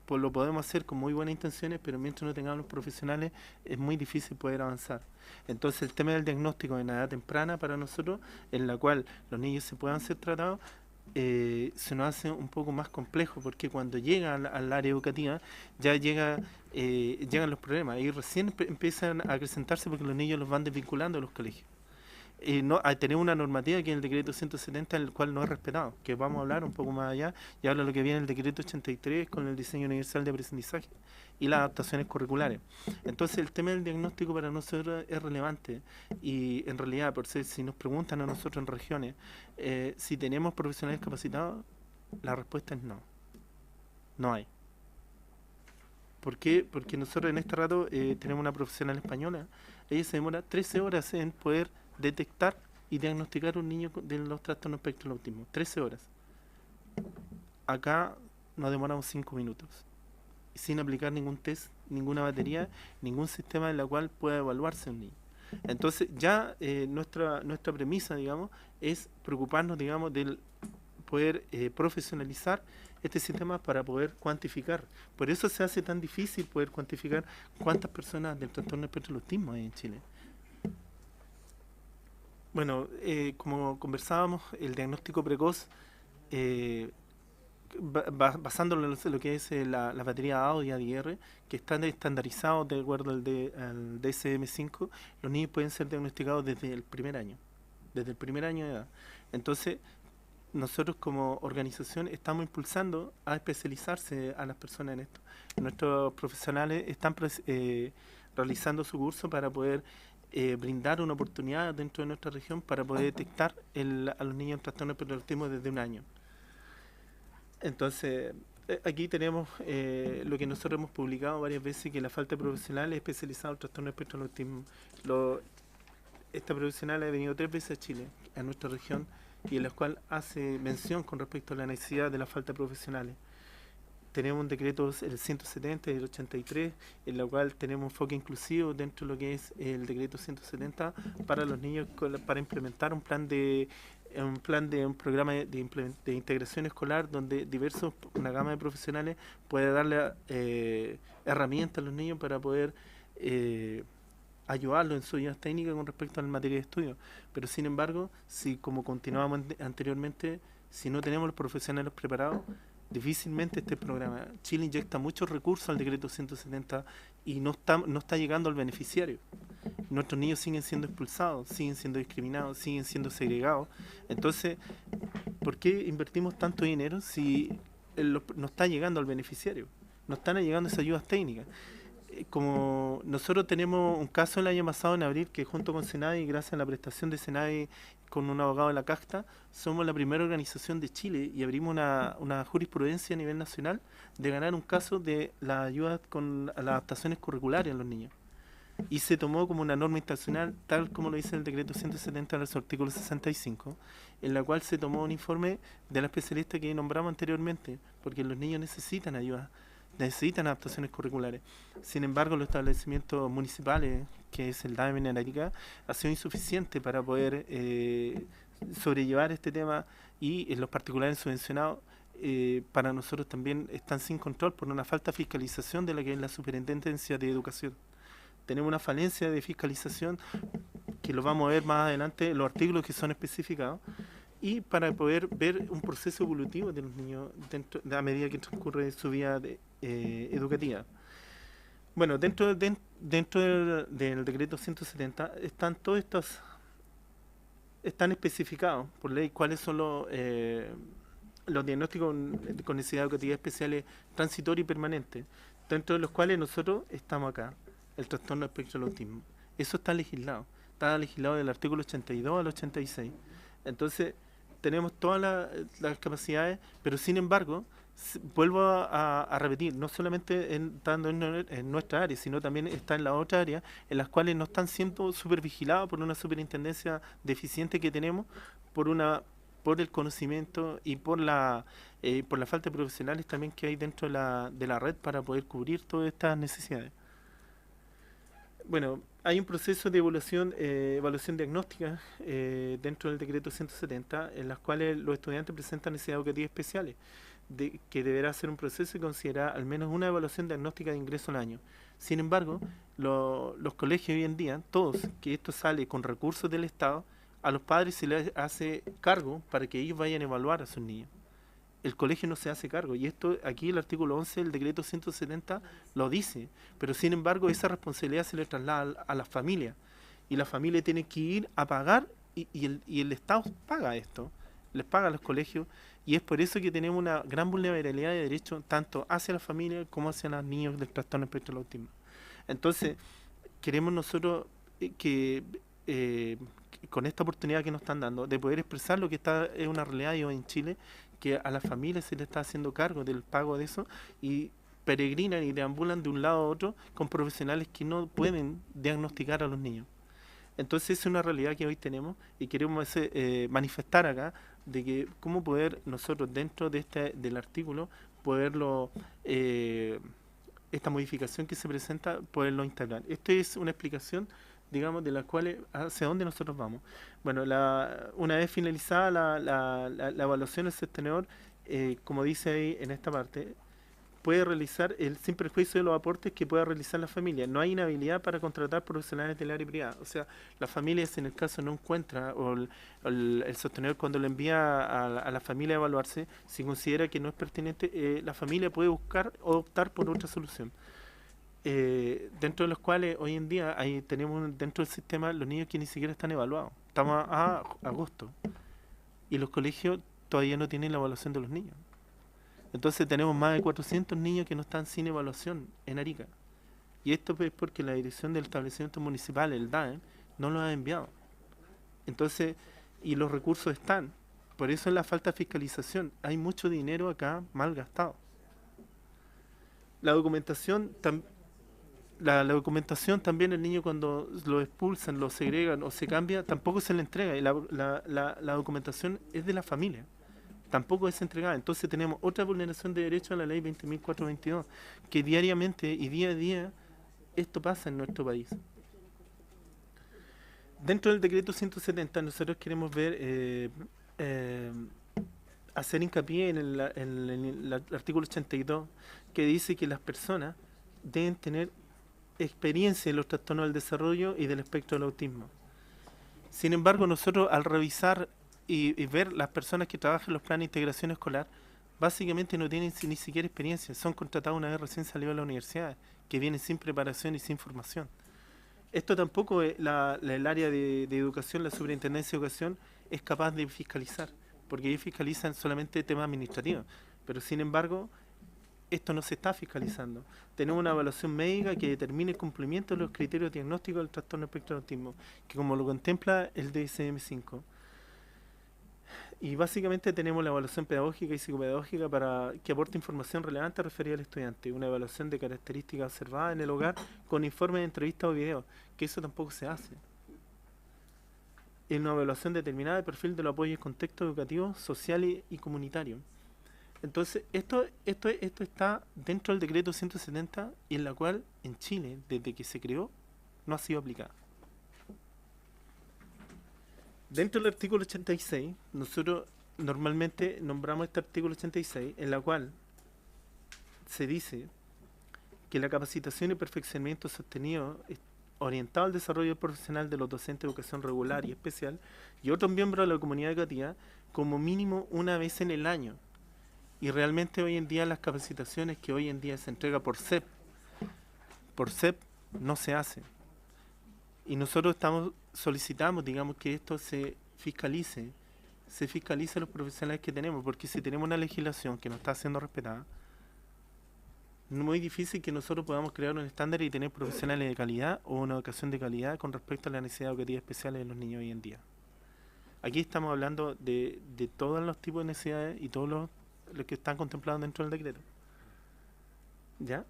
pues lo podemos hacer con muy buenas intenciones, pero mientras no tengamos los profesionales es muy difícil poder avanzar. Entonces el tema del diagnóstico en edad temprana para nosotros, en la cual los niños se puedan ser tratados, se nos hace un poco más complejo, porque cuando llegan al área educativa ya llegan los problemas y recién empiezan a acrecentarse porque los niños los van desvinculando de los colegios. Tenemos una normativa que es el decreto 170, el cual no es respetado, que vamos a hablar un poco más allá, y habla de lo que viene el decreto 83 con el diseño universal de aprendizaje y las adaptaciones curriculares. Entonces el tema del diagnóstico para nosotros es relevante, y en realidad, si nos preguntan a nosotros en regiones si tenemos profesionales capacitados, la respuesta es no, no hay. ¿Por qué? Porque nosotros en este rato tenemos una profesional española, ella se demora 13 horas en poder detectar y diagnosticar a un niño de los trastornos espectro del autismo. 13 horas. Acá nos demoramos 5 minutos, sin aplicar ningún test, ninguna batería, ningún sistema en el cual pueda evaluarse un niño. Entonces ya nuestra premisa, digamos, es preocuparnos, digamos, del poder profesionalizar este sistema para poder cuantificar. Por eso se hace tan difícil poder cuantificar cuántas personas del trastorno espectro del autismo hay en Chile. Bueno, como conversábamos, el diagnóstico precoz, basándolo en lo que es la batería AO y ADR, que están estandarizados de acuerdo al DSM-5, los niños pueden ser diagnosticados desde el primer año de edad. Entonces, nosotros como organización estamos impulsando a especializarse a las personas en esto. Nuestros profesionales están realizando su curso para poder brindar una oportunidad dentro de nuestra región para poder detectar a los niños en trastorno espectro del autismo desde un año. Entonces, aquí tenemos lo que nosotros hemos publicado varias veces, que la falta de profesionales especializados en trastorno espectro del autismo. Esta profesional ha venido 3 veces a Chile, a nuestra región, y en la cual hace mención con respecto a la necesidad de la falta de profesionales. Tenemos un decreto, el 170 y el 83, en la cual tenemos enfoque inclusivo dentro de lo que es el decreto 170 para los niños, para implementar un programa de integración escolar donde una gama de profesionales puede darle herramientas a los niños para poder ayudarlos en sus ayudas técnicas con respecto a la materia de estudio. Pero sin embargo, si como continuábamos anteriormente, si no tenemos los profesionales preparados, difícilmente este programa. Chile inyecta muchos recursos al decreto 170 y no está llegando al beneficiario. Nuestros niños siguen siendo expulsados, siguen siendo discriminados, siguen siendo segregados. Entonces, ¿por qué invertimos tanto dinero si no está llegando al beneficiario? No están llegando esas ayudas técnicas. Como nosotros tenemos un caso el año pasado, en abril, que junto con Senadi, gracias a la prestación de Senadi con un abogado de la CASTA, somos la primera organización de Chile y abrimos una jurisprudencia a nivel nacional de ganar un caso de la ayuda con las adaptaciones curriculares a los niños. Y se tomó como una norma internacional, tal como lo dice el decreto 170 del artículo 65, en la cual se tomó un informe de la especialista que nombramos anteriormente, porque los niños necesitan ayuda, necesitan adaptaciones curriculares. Sin embargo, los establecimientos municipales, que es el DAEM en Arica, ha sido insuficiente para poder sobrellevar este tema, y en los particulares subvencionados para nosotros también están sin control por una falta de fiscalización de la que es la Superintendencia de Educación. Tenemos una falencia de fiscalización que lo vamos a ver más adelante, los artículos que son especificados, y para poder ver un proceso evolutivo de los niños a medida que transcurre su vida educativa. Bueno, dentro del decreto 170 están todos estos, están especificados por ley cuáles son los diagnósticos con necesidades educativas especiales transitorios y permanentes, dentro de los cuales nosotros estamos acá, el trastorno del espectro del autismo. Eso está legislado del artículo 82 al 86. Entonces, tenemos todas las capacidades, pero sin embargo, vuelvo a repetir, no solamente estando en nuestra área, sino también está en la otra área, en las cuales no están siendo supervigilados por una superintendencia deficiente que tenemos, por el conocimiento y por la falta de profesionales también que hay dentro de la red para poder cubrir todas estas necesidades. Bueno, hay un proceso de evaluación diagnóstica dentro del decreto 170, en las cuales los estudiantes presentan necesidades educativas especiales, que deberá ser un proceso y considerar al menos una evaluación diagnóstica de ingreso al año. Sin embargo, los colegios hoy en día, todos, que esto sale con recursos del Estado, a los padres se les hace cargo para que ellos vayan a evaluar a sus niños. El colegio no se hace cargo, y esto aquí el artículo 11 del decreto 170 lo dice, pero sin embargo esa responsabilidad se le traslada a las familias, y la familia tiene que ir a pagar, y el Estado paga esto, les paga a los colegios, y es por eso que tenemos una gran vulnerabilidad de derechos tanto hacia la familia como hacia los niños del trastorno espectro del autismo. Entonces, queremos nosotros que con esta oportunidad que nos están dando, de poder expresar lo que es una realidad hoy en Chile, que a las familias se les está haciendo cargo del pago de eso y peregrinan y deambulan de un lado a otro con profesionales que no pueden diagnosticar a los niños. Entonces esa es una realidad que hoy tenemos y queremos manifestar acá de que cómo poder nosotros dentro del artículo poderlo, esta modificación que se presenta, poderlo integrar. Esto es una explicación, digamos, de las cuales hacia dónde nosotros vamos. Bueno, una vez finalizada la evaluación, el sostenedor, como dice ahí en esta parte, puede realizar sin perjuicio de los aportes que pueda realizar la familia. No hay inhabilidad para contratar profesionales del área privada. O sea, la familia, si en el caso no encuentra, o el sostenedor cuando lo envía a la familia a evaluarse, si considera que no es pertinente, la familia puede buscar o optar por otra solución. Dentro de los cuales hoy en día tenemos dentro del sistema los niños que ni siquiera están evaluados. Estamos a agosto y los colegios todavía no tienen la evaluación de los niños. Entonces tenemos más de 400 niños que no están sin evaluación en Arica. Y esto es porque la dirección del establecimiento municipal, el DAE, no los ha enviado. Entonces, y los recursos están. Por eso es la falta de fiscalización. Hay mucho dinero acá mal gastado. La documentación también, el niño cuando lo expulsan, lo segregan o se cambia, tampoco se le entrega. Y la documentación es de la familia, tampoco es entregada. Entonces tenemos otra vulneración de derechos a la ley 20.422, que diariamente y día a día esto pasa en nuestro país. Dentro del decreto 170 nosotros queremos ver, hacer hincapié en el artículo 82, que dice que las personas deben tener experiencia en los trastornos del desarrollo y del espectro del autismo. Sin embargo, nosotros al revisar y ver las personas que trabajan en los planes de integración escolar, básicamente no tienen ni siquiera experiencia, son contratados una vez recién salidos de la universidad, que vienen sin preparación y sin formación. Esto tampoco el área de educación, la superintendencia de educación, es capaz de fiscalizar, porque ellos fiscalizan solamente temas administrativos, pero sin embargo, esto no se está fiscalizando. Tenemos una evaluación médica que determine el cumplimiento de los criterios diagnósticos del trastorno espectro del autismo, que como lo contempla el DSM-5. Y básicamente tenemos la evaluación pedagógica y psicopedagógica para que aporte información relevante referida al estudiante, una evaluación de características observadas en el hogar con informes de entrevista o video, que eso tampoco se hace. Es una evaluación determinada de perfil de los apoyos y contexto educativo, social y comunitario. Entonces, esto está dentro del decreto 170 y en la cual en Chile, desde que se creó, no ha sido aplicada. Dentro del artículo 86, nosotros normalmente nombramos este artículo 86, en la cual se dice que la capacitación y perfeccionamiento sostenido es orientado al desarrollo profesional de los docentes de educación regular y especial y otros miembros de la comunidad educativa como mínimo una vez en el año. Y realmente hoy en día las capacitaciones que hoy en día se entrega por CEP no se hacen. Y nosotros solicitamos, digamos, que esto se fiscalice a los profesionales que tenemos, porque si tenemos una legislación que no está siendo respetada, es muy difícil que nosotros podamos crear un estándar y tener profesionales de calidad o una educación de calidad con respecto a las necesidades educativas especiales de los niños hoy en día. Aquí estamos hablando de todos los tipos de necesidades y todos los que están contemplados dentro del decreto. ¿Ya?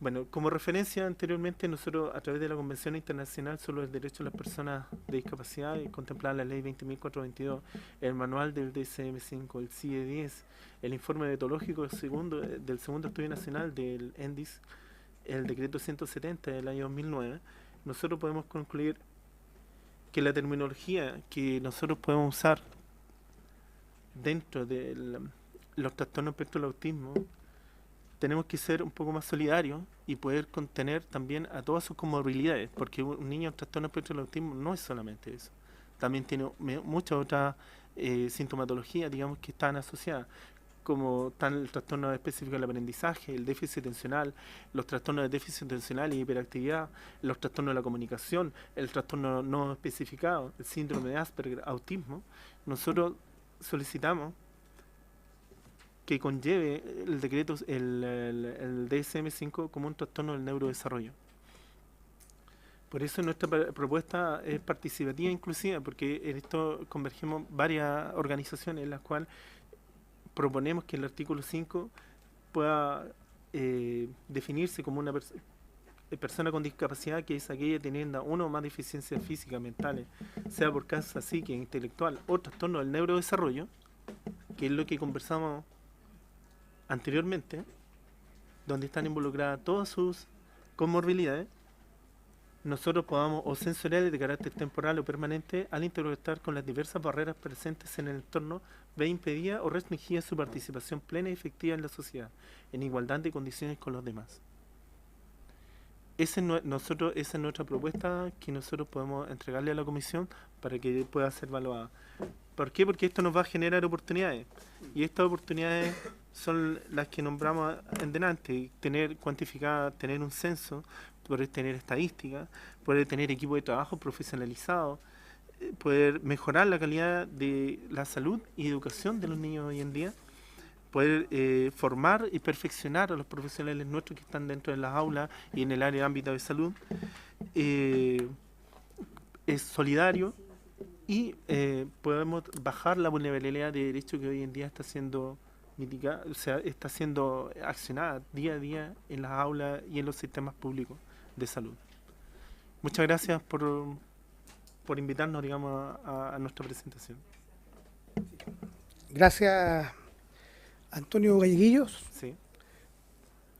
Bueno, como referencia anteriormente, nosotros a través de la Convención Internacional sobre los Derechos de las Personas de Discapacidad, contemplada la Ley 20.422, el manual del DSM-5, el CIE-10, el informe metodológico del segundo estudio nacional del ENDIS, el decreto 170 del año 2009, nosotros podemos concluir que la terminología que nosotros podemos usar dentro de los trastornos espectro del autismo, tenemos que ser un poco más solidarios y poder contener también a todas sus comorbilidades, porque un niño con trastorno espectro del autismo no es solamente eso, también tiene muchas otras sintomatologías, digamos, que están asociadas, como están el trastorno específico del aprendizaje, el déficit atencional, los trastornos de déficit atencional y hiperactividad, los trastornos de la comunicación, el trastorno no especificado, el síndrome de Asperger, autismo. Nosotros solicitamos que conlleve el decreto, el DSM-5 como un trastorno del neurodesarrollo. Por eso nuestra propuesta es participativa inclusiva, porque en esto convergemos varias organizaciones en las cuales proponemos que el artículo 5 pueda definirse como una persona con discapacidad, que es aquella teniendo una o más deficiencias físicas, mentales, sea por causa psíquica, intelectual o trastorno del neurodesarrollo, que es lo que conversamos anteriormente, donde están involucradas todas sus comorbilidades, nosotros podamos o sensoriales de carácter temporal o permanente al interactuar con las diversas barreras presentes en el entorno, ve impedida o restringida su participación plena y efectiva en la sociedad, en igualdad de condiciones con los demás. Esa es nuestra propuesta que nosotros podemos entregarle a la comisión para que pueda ser evaluada. ¿Por qué? Porque esto nos va a generar oportunidades, y estas oportunidades son las que nombramos en delante: tener cuantificada, tener un censo, poder tener estadísticas, poder tener equipo de trabajo profesionalizado, poder mejorar la calidad de la salud y educación de los niños hoy en día, poder formar y perfeccionar a los profesionales nuestros que están dentro de las aulas y en el área de ámbito de salud, es solidario, y podemos bajar la vulnerabilidad de derechos que hoy en día está siendo mitigada, o sea, está siendo accionada día a día en las aulas y en los sistemas públicos de salud. Muchas gracias por invitarnos, digamos, a nuestra presentación. Gracias, Antonio Galleguillos, Sí.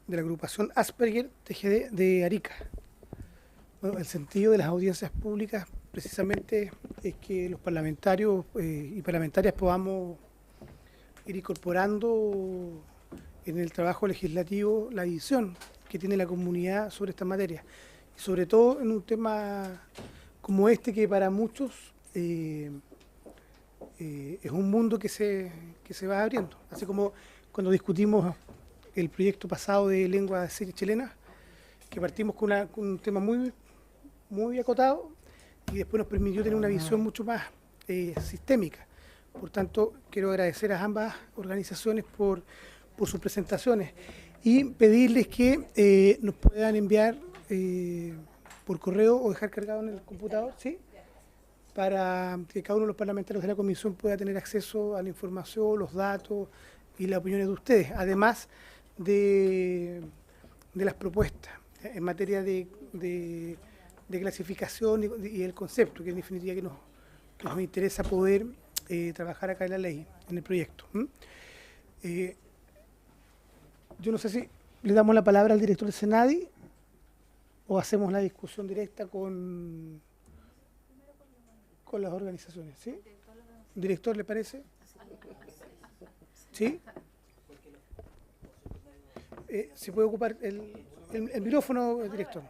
de la agrupación Asperger TGD de Arica. Bueno, el sentido de las audiencias públicas precisamente es que los parlamentarios y parlamentarias podamos ir incorporando en el trabajo legislativo la visión que tiene la comunidad sobre esta materia, y sobre todo en un tema como este, que para muchos es un mundo que se va abriendo, así como cuando discutimos el proyecto pasado de lengua de series chilenas, que partimos con un tema muy acotado y después nos permitió tener una visión mucho más sistémica. Por tanto, quiero agradecer a ambas organizaciones por sus presentaciones y pedirles que nos puedan enviar por correo o dejar cargado en el computador, ¿sí?, para que cada uno de los parlamentarios de la comisión pueda tener acceso a la información, los datos y las opiniones de ustedes, además de las propuestas en materia de clasificación y el concepto, que en definitiva que nos interesa poder trabajar acá en la ley, en el proyecto. Yo no sé si le damos la palabra al director del SENADI o hacemos la discusión directa con las organizaciones, ¿sí? ¿Director, le parece? ¿Sí? ¿Se puede ocupar el micrófono, director?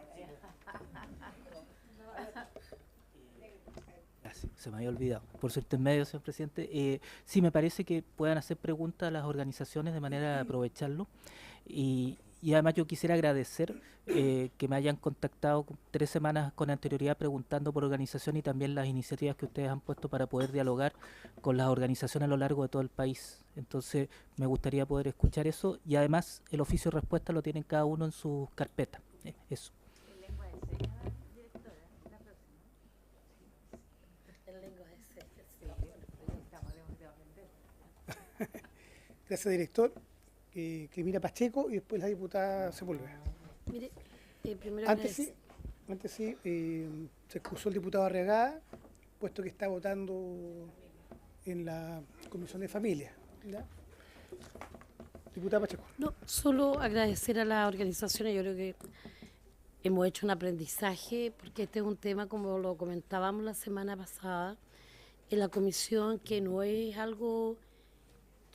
se me había olvidado, por su intermedio, señor presidente. Sí, me parece que puedan hacer preguntas a las organizaciones de manera de aprovecharlo. Y además yo quisiera agradecer que me hayan contactado 3 semanas con anterioridad preguntando por organización y también las iniciativas que ustedes han puesto para poder dialogar con las organizaciones a lo largo de todo el país. Entonces me gustaría poder escuchar eso y además el oficio de respuesta lo tienen cada uno en sus carpetas. Eso. Gracias, director. Clemira Pacheco y después la diputada Sepúlveda. Mire, primero Antes sí, se excusó el diputado Arriagada, puesto que está votando en la Comisión de Familia. ¿Ya? Diputada Pacheco. No, solo agradecer a las organizaciones. Yo creo que hemos hecho un aprendizaje, porque este es un tema, como lo comentábamos la semana pasada, en la comisión, que no es algo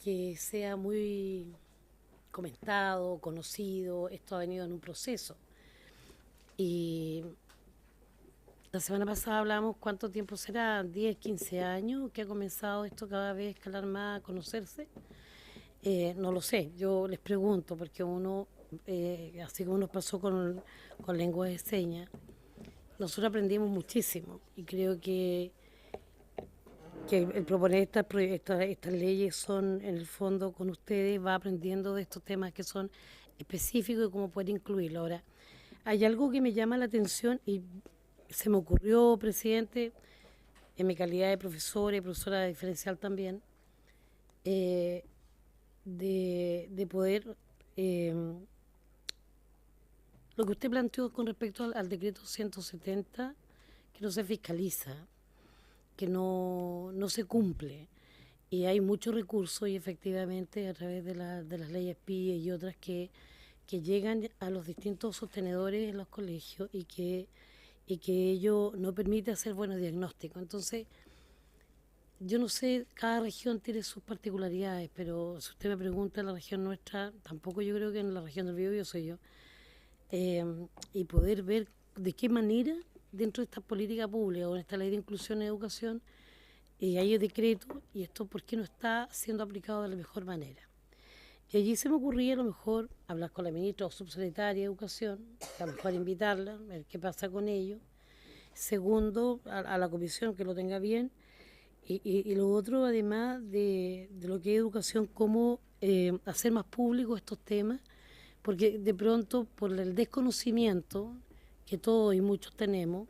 que sea muy comentado, conocido. Esto ha venido en un proceso. Y la semana pasada hablábamos cuánto tiempo será, 10, 15 años, que ha comenzado esto cada vez a escalar más, a conocerse. No lo sé, yo les pregunto, porque uno, así como nos pasó con lengua de señas, nosotros aprendimos muchísimo y creo que el proponer estas leyes son, en el fondo, con ustedes, va aprendiendo de estos temas que son específicos y cómo poder incluirlo. Ahora, hay algo que me llama la atención y se me ocurrió, presidente, en mi calidad de profesora y profesora diferencial también, de poder, lo que usted planteó con respecto al decreto 170, que no se fiscaliza, que no se cumple, y hay muchos recursos y efectivamente a través de las leyes PIE y otras que llegan a los distintos sostenedores en los colegios y que ello no permite hacer buenos diagnósticos. Entonces, yo no sé, cada región tiene sus particularidades, pero si usted me pregunta, la región nuestra, tampoco yo creo que en la región del Biobío soy yo, y poder ver de qué manera dentro de esta política pública o en esta ley de inclusión en educación hay decreto y esto por qué no está siendo aplicado de la mejor manera. Y allí se me ocurría a lo mejor hablar con la ministra o subsecretaria de Educación, a lo mejor invitarla, ver qué pasa con ello. Segundo, a la comisión que lo tenga bien. Y lo otro, además de lo que es educación, cómo hacer más público estos temas, porque de pronto por el desconocimiento que todos y muchos tenemos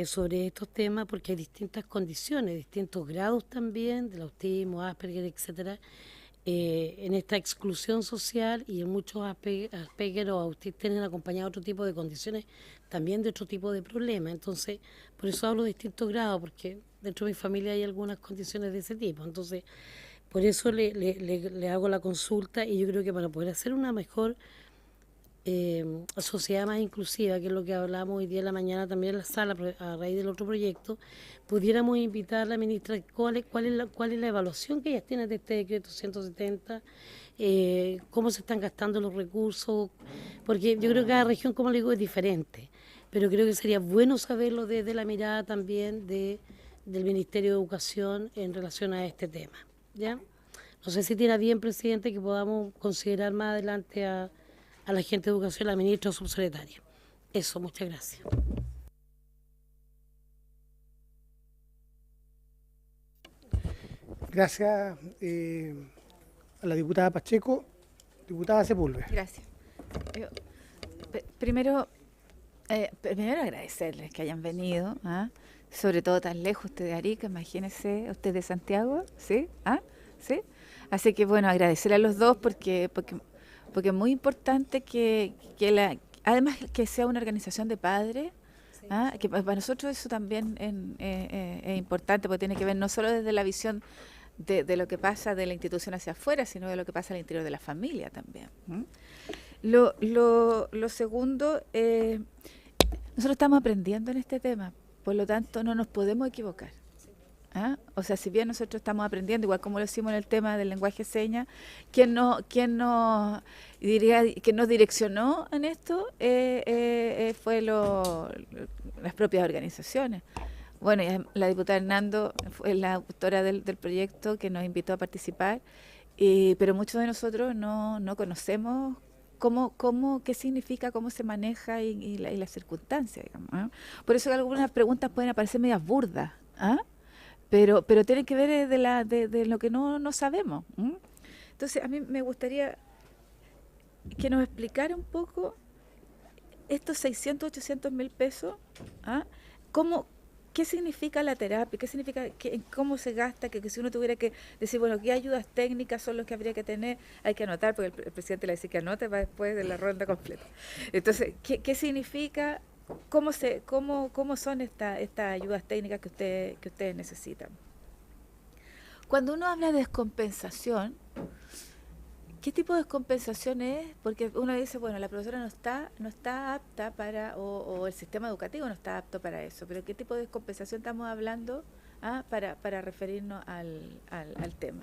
sobre estos temas, porque hay distintas condiciones, distintos grados también, del autismo, Asperger, etcétera, en esta exclusión social, y en muchos Asperger o autistas tienen acompañado otro tipo de condiciones, también de otro tipo de problemas. Entonces, por eso hablo de distintos grados, porque dentro de mi familia hay algunas condiciones de ese tipo. Entonces, por eso le hago la consulta, y yo creo que para poder hacer una mejor sociedad más inclusiva, que es lo que hablamos hoy día en la mañana también en la sala a raíz del otro proyecto, pudiéramos invitar a la ministra cuál es la evaluación que ellas tienen de este decreto 170, cómo se están gastando los recursos, porque yo creo que cada región, como le digo, es diferente, pero creo que sería bueno saberlo desde la mirada también del Ministerio de Educación en relación a este tema, ¿ya? No sé si tiene bien, presidente, que podamos considerar más adelante a la gente de Educación, la ministra o subsecretaria. Eso, muchas gracias. Gracias a la diputada Pacheco. Diputada Sepúlveda. Gracias. Primero agradecerles que hayan venido, sobre todo tan lejos, usted de Arica, imagínese, usted de Santiago, ¿sí? ¿Sí? Así que bueno, agradecerle a los dos porque es muy importante que además que sea una organización de padres, sí. Que para nosotros eso también es importante, porque tiene que ver no solo desde la visión de lo que pasa de la institución hacia afuera, sino de lo que pasa al interior de la familia también. Lo segundo, nosotros estamos aprendiendo en este tema, por lo tanto no nos podemos equivocar. O sea, si bien nosotros estamos aprendiendo, igual como lo hicimos en el tema del lenguaje de señas, quien nos direccionó en esto fue las propias organizaciones. Bueno, y la diputada Hernando fue la autora del proyecto que nos invitó a participar, pero muchos de nosotros no conocemos qué significa, cómo se maneja y las circunstancias, digamos, ¿ah? Por eso algunas preguntas pueden aparecer medias burdas, ¿ah? Pero tienen que ver de lo que no sabemos. Entonces, a mí me gustaría que nos explicara un poco estos 600, 800 mil pesos, ¿ah? ¿Qué significa la terapia? ¿Qué significa cómo se gasta? Que si uno tuviera que decir, bueno, ¿qué ayudas técnicas son los que habría que tener? Hay que anotar, porque el presidente le dice que anote para después de la ronda completa. Entonces, ¿qué significa? ¿Cómo son estas ayudas técnicas que ustedes necesitan? Cuando uno habla de descompensación, ¿qué tipo de descompensación es? Porque uno dice, bueno, la profesora no está apta o el sistema educativo no está apto para eso, pero ¿qué tipo de descompensación estamos hablando para referirnos al tema?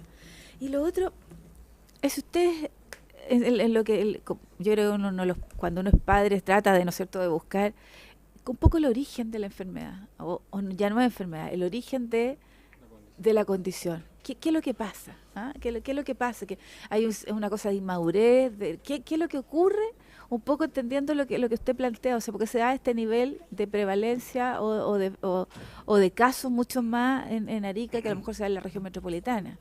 Y lo otro es ustedes, en lo que yo creo que cuando uno es padre trata de, ¿no es cierto?, de buscar un poco el origen de la enfermedad, o ya no es enfermedad, el origen de la condición. ¿Qué es lo que pasa? ¿Qué es lo que pasa? Que hay una cosa de inmadurez. ¿Qué es lo que ocurre? Un poco entendiendo lo que usted plantea, o sea, porque se da este nivel de prevalencia o de casos mucho más en Arica que a lo mejor se da en la región metropolitana.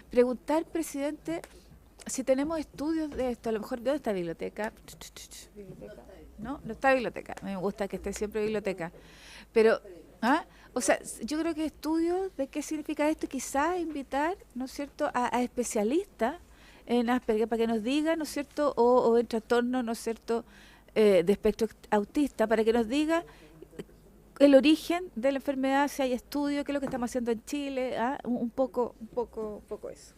Preguntar, presidente, si tenemos estudios de esto, a lo mejor, ¿dónde está la biblioteca? No está biblioteca. A mí me gusta que esté siempre biblioteca. Pero, o sea, yo creo que estudios de qué significa esto, quizás invitar, ¿no es cierto?, a especialistas en Asperger para que nos digan, ¿no es cierto?, o en trastorno, ¿no es cierto?, de espectro autista, para que nos diga el origen de la enfermedad, si hay estudios, qué es lo que estamos haciendo en Chile, un poco eso.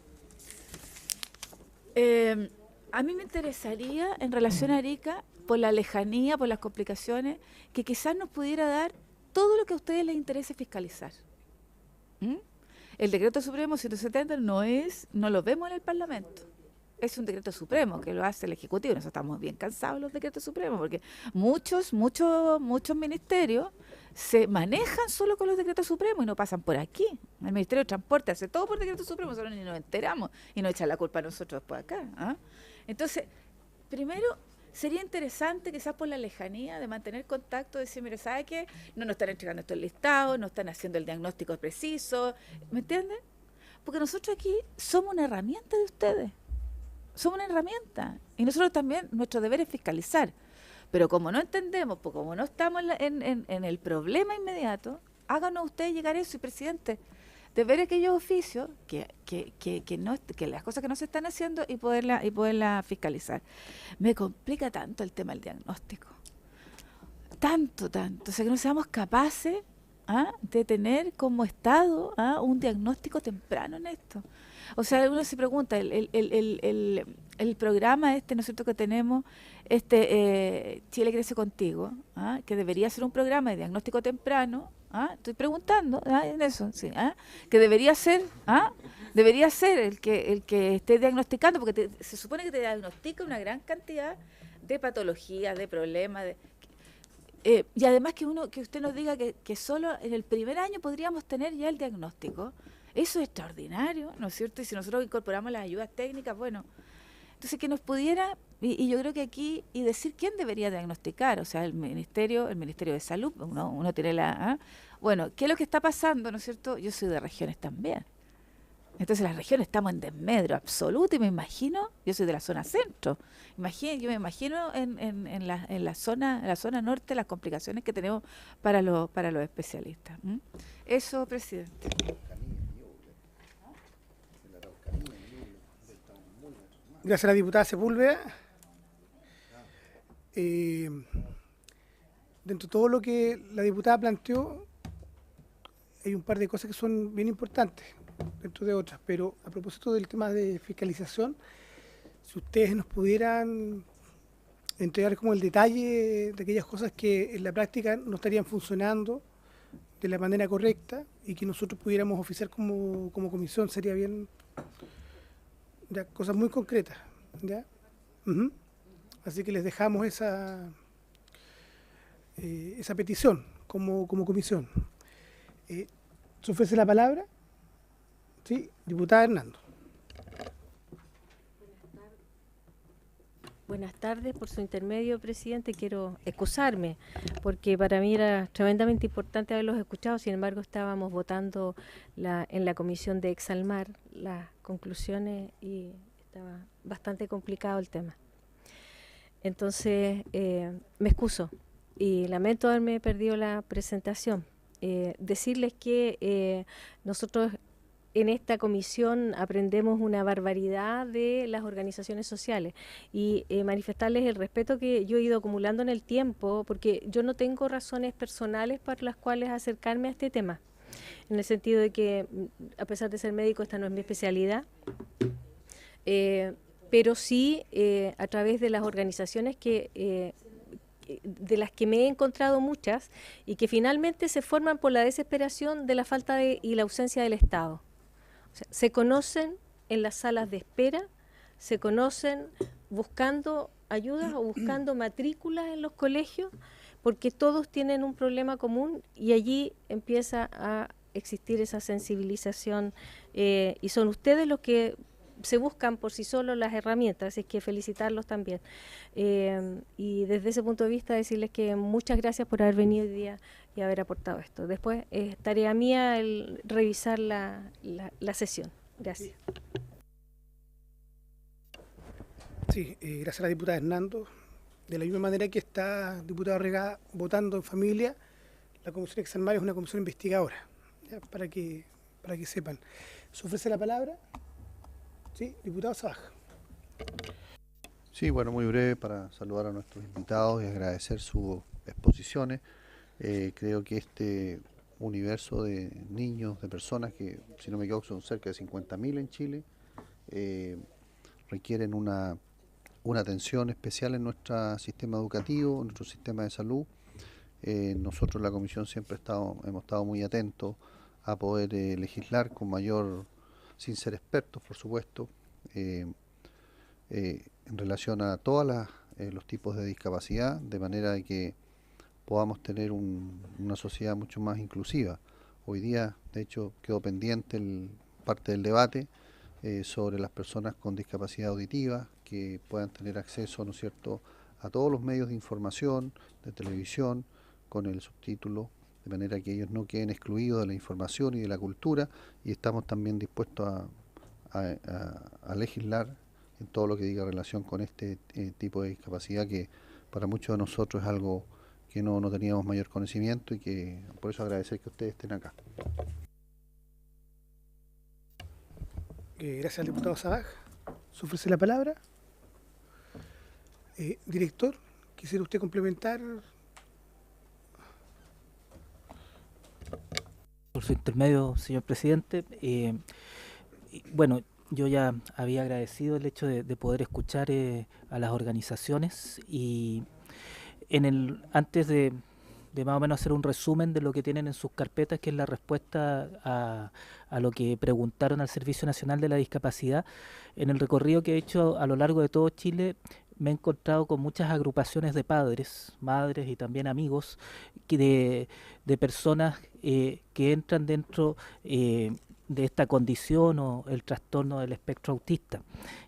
A mí me interesaría, en relación a Arica, por la lejanía, por las complicaciones, que quizás nos pudiera dar todo lo que a ustedes les interese fiscalizar. El decreto supremo 170 no lo vemos en el Parlamento. Es un decreto supremo que lo hace el Ejecutivo. Nosotros estamos bien cansados de los decretos supremos, porque muchos ministerios se manejan solo con los decretos supremos y no pasan por aquí. El Ministerio de Transporte hace todo por decreto supremo, nosotros ni nos enteramos y nos echan la culpa a nosotros después acá. Entonces, primero, sería interesante, quizás por la lejanía, de mantener contacto, decir, mire, ¿sabe qué? No nos están entregando estos listados, no están haciendo el diagnóstico preciso, ¿me entienden? Porque nosotros aquí somos una herramienta de ustedes, somos una herramienta, y nosotros también, nuestro deber es fiscalizar, pero como no entendemos, pues como no estamos en el problema inmediato, háganos ustedes llegar eso, y presidente, de ver aquellos oficios que las cosas que no se están haciendo y poderla fiscalizar. Me complica tanto el tema del diagnóstico. Tanto. O sea, que no seamos capaces de tener como Estado un diagnóstico temprano en esto. O sea, uno se pregunta, el programa ¿no es cierto?, que tenemos, Chile Crece Contigo, que debería ser un programa de diagnóstico temprano. Estoy preguntando en eso, sí, que debería ser el que esté diagnosticando, porque se supone que te diagnostica una gran cantidad de patologías, de problemas, y además que usted nos diga que solo en el primer año podríamos tener ya el diagnóstico. Eso es extraordinario, ¿no es cierto? Y si nosotros incorporamos las ayudas técnicas, bueno, entonces que nos pudiera, y yo creo que aquí, y decir quién debería diagnosticar, o sea, el Ministerio de Salud, uno tiene bueno, ¿qué es lo que está pasando, ¿no es cierto? Yo soy de regiones también. Entonces las regiones estamos en desmedro absoluto, y me imagino, yo soy de la zona centro, yo me imagino en la zona norte las complicaciones que tenemos para los especialistas. Eso, presidente. Gracias a la diputada Sepúlveda. Dentro de todo lo que la diputada planteó, hay un par de cosas que son bien importantes, dentro de otras, pero a propósito del tema de fiscalización, si ustedes nos pudieran entregar como el detalle de aquellas cosas que en la práctica no estarían funcionando de la manera correcta y que nosotros pudiéramos oficiar como comisión, sería bien, ya, cosas muy concretas, ¿ya? Así que les dejamos esa petición como comisión. ¿Se ofrece la palabra? Sí, diputada Hernando. Buenas tardes, por su intermedio, presidente. Quiero excusarme, porque para mí era tremendamente importante haberlos escuchado. Sin embargo, estábamos votando en la comisión de Exalmar las conclusiones y estaba bastante complicado el tema. Entonces, me excuso y lamento haberme perdido la presentación. Decirles que nosotros en esta comisión aprendemos una barbaridad de las organizaciones sociales y manifestarles el respeto que yo he ido acumulando en el tiempo, porque yo no tengo razones personales para las cuales acercarme a este tema, en el sentido de que, a pesar de ser médico, esta no es mi especialidad, pero sí a través de las organizaciones de las que me he encontrado muchas y que finalmente se forman por la desesperación de la falta y la ausencia del Estado. O sea, se conocen en las salas de espera, se conocen buscando ayudas o buscando matrículas en los colegios, porque todos tienen un problema común y allí empieza a existir esa sensibilización y son ustedes los que se buscan por sí solos las herramientas, así que felicitarlos también. Y desde ese punto de vista decirles que muchas gracias por haber venido hoy día y haber aportado esto. Después tarea mía el revisar la sesión. Gracias. Sí, gracias a la diputada Hernando. De la misma manera que está diputada Regada votando en familia, la Comisión Exalmar es una comisión investigadora, ¿ya? Para que sepan. ¿Se ofrece la palabra? Sí, diputado Sabaj. Sí, bueno, muy breve para saludar a nuestros invitados y agradecer sus exposiciones. Creo que este universo de niños, de personas que, si no me equivoco, son cerca de 50.000 en Chile, requieren una atención especial en nuestro sistema educativo, en nuestro sistema de salud. Nosotros en la Comisión siempre hemos estado muy atentos a poder legislar con mayor, sin ser expertos, por supuesto, en relación a todos los tipos de discapacidad, de manera de que podamos tener una sociedad mucho más inclusiva. Hoy día, de hecho, quedó pendiente parte del debate sobre las personas con discapacidad auditiva, que puedan tener acceso, ¿no es cierto?, a todos los medios de información, de televisión, con el subtítulo, de manera que ellos no queden excluidos de la información y de la cultura, y estamos también dispuestos a legislar en todo lo que diga relación con este tipo de discapacidad, que para muchos de nosotros es algo que no teníamos mayor conocimiento, y que por eso agradecer que ustedes estén acá. Gracias al diputado Sabaj. ¿Se ofrece la palabra? Director, ¿quisiera usted complementar? Por su intermedio, señor presidente. Bueno, yo ya había agradecido el hecho de poder escuchar a las organizaciones, y antes de más o menos hacer un resumen de lo que tienen en sus carpetas, que es la respuesta a lo que preguntaron al Servicio Nacional de la Discapacidad, en el recorrido que he hecho a lo largo de todo Chile, me he encontrado con muchas agrupaciones de padres, madres y también amigos de personas que entran dentro de esta condición o el trastorno del espectro autista.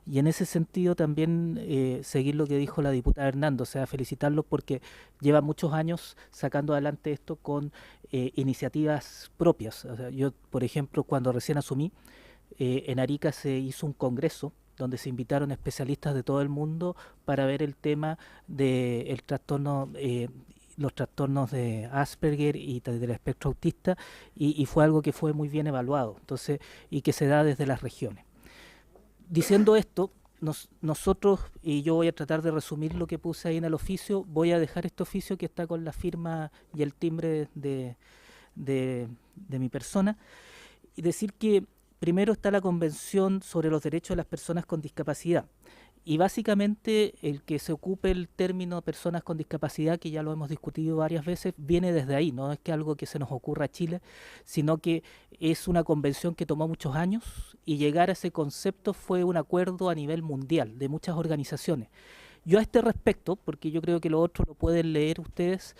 Y en ese sentido también seguir lo que dijo la diputada Hernando, o sea, felicitarlos porque lleva muchos años sacando adelante esto con iniciativas propias. O sea, yo, por ejemplo, cuando recién asumí, en Arica se hizo un congreso donde se invitaron especialistas de todo el mundo para ver el tema del trastorno, los trastornos de Asperger y del espectro autista, y fue algo que fue muy bien evaluado, entonces, y que se da desde las regiones. Diciendo esto, nosotros, y yo voy a tratar de resumir lo que puse ahí en el oficio, voy a dejar este oficio que está con la firma y el timbre de mi persona, y decir que primero está la Convención sobre los Derechos de las Personas con Discapacidad, y básicamente el que se ocupe el término personas con discapacidad, que ya lo hemos discutido varias veces, viene desde ahí, no es que algo que se nos ocurra a Chile, sino que es una convención que tomó muchos años, y llegar a ese concepto fue un acuerdo a nivel mundial de muchas organizaciones. Yo a este respecto, porque yo creo que lo otro lo pueden leer ustedes,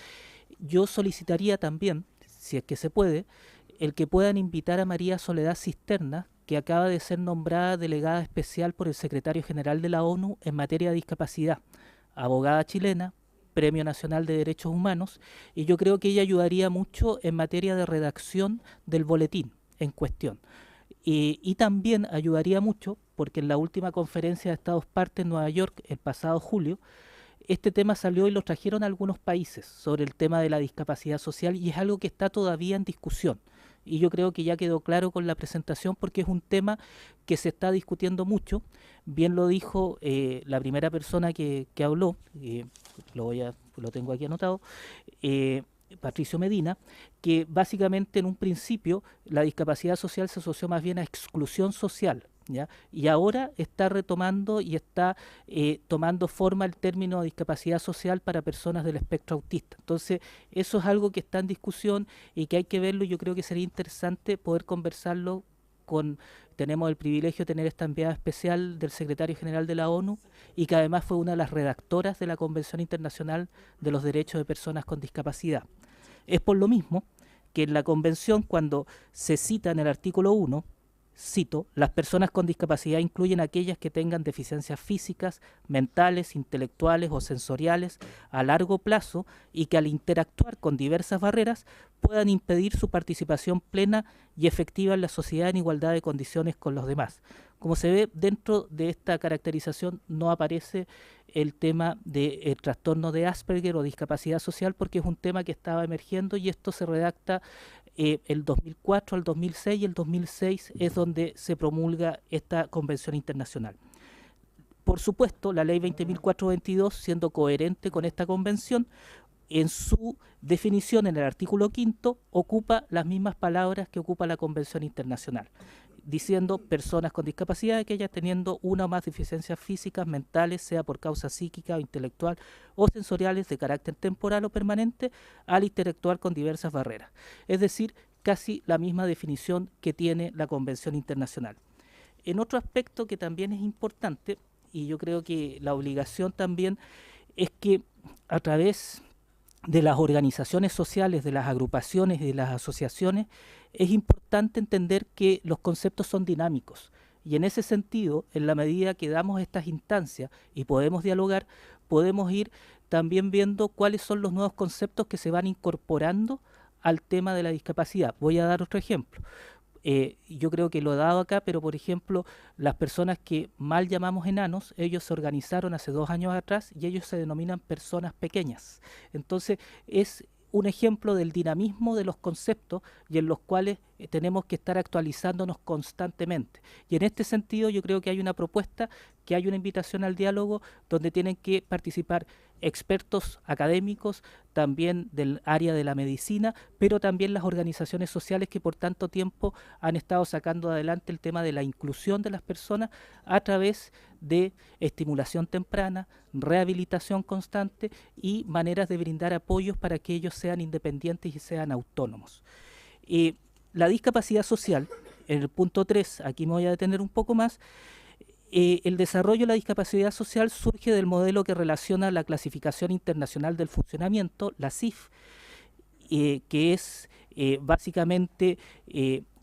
yo solicitaría también, si es que se puede, el que puedan invitar a María Soledad Cisterna, que acaba de ser nombrada delegada especial por el secretario general de la ONU en materia de discapacidad, abogada chilena, Premio Nacional de Derechos Humanos, y yo creo que ella ayudaría mucho en materia de redacción del boletín en cuestión. Y también ayudaría mucho, porque en la última conferencia de Estados Partes en Nueva York, el pasado julio, este tema salió y lo trajeron a algunos países sobre el tema de la discapacidad social, y es algo que está todavía en discusión. Y yo creo que ya quedó claro con la presentación, porque es un tema que se está discutiendo mucho. Bien lo dijo la primera persona que habló, lo tengo aquí anotado, Patricio Medina, que básicamente en un principio la discapacidad social se asoció más bien a exclusión social, ¿ya? Y ahora está retomando y está tomando forma el término de discapacidad social para personas del espectro autista. Entonces, eso es algo que está en discusión y que hay que verlo, y yo creo que sería interesante poder conversarlo tenemos el privilegio de tener esta enviada especial del secretario general de la ONU, y que además fue una de las redactoras de la Convención Internacional de los Derechos de Personas con Discapacidad. Es por lo mismo que en la Convención, cuando se cita en el artículo 1, cito, las personas con discapacidad incluyen aquellas que tengan deficiencias físicas, mentales, intelectuales o sensoriales a largo plazo, y que al interactuar con diversas barreras puedan impedir su participación plena y efectiva en la sociedad en igualdad de condiciones con los demás. Como se ve, dentro de esta caracterización no aparece el tema del trastorno de Asperger o discapacidad social, porque es un tema que estaba emergiendo, y esto se redacta el 2004 al 2006, y el 2006 es donde se promulga esta convención internacional. Por supuesto, la ley 20.422, siendo coherente con esta convención, en su definición en el artículo 5 ocupa las mismas palabras que ocupa la convención internacional, diciendo personas con discapacidad, aquellas teniendo una o más deficiencias físicas, mentales, sea por causa psíquica o intelectual o sensoriales de carácter temporal o permanente, al interactuar con diversas barreras. Es decir, casi la misma definición que tiene la Convención Internacional. En otro aspecto que también es importante, y yo creo que la obligación también, es que a través de las organizaciones sociales, de las agrupaciones y de las asociaciones, es importante entender que los conceptos son dinámicos, y en ese sentido, en la medida que damos estas instancias y podemos dialogar, podemos ir también viendo cuáles son los nuevos conceptos que se van incorporando al tema de la discapacidad. Voy a dar otro ejemplo. Yo creo que lo he dado acá, pero por ejemplo, las personas que mal llamamos enanos, ellos se organizaron hace 2 años atrás y ellos se denominan personas pequeñas. Entonces, es un ejemplo del dinamismo de los conceptos, y en los cuales tenemos que estar actualizándonos constantemente. Y en este sentido yo creo que hay una propuesta, que hay una invitación al diálogo, donde tienen que participar expertos académicos, también del área de la medicina, pero también las organizaciones sociales que por tanto tiempo han estado sacando adelante el tema de la inclusión de las personas a través de estimulación temprana, rehabilitación constante y maneras de brindar apoyos para que ellos sean independientes y sean autónomos. La discapacidad social, en el punto 3, aquí me voy a detener un poco más. El desarrollo de la discapacidad social surge del modelo que relaciona la Clasificación Internacional del Funcionamiento, la CIF, que es básicamente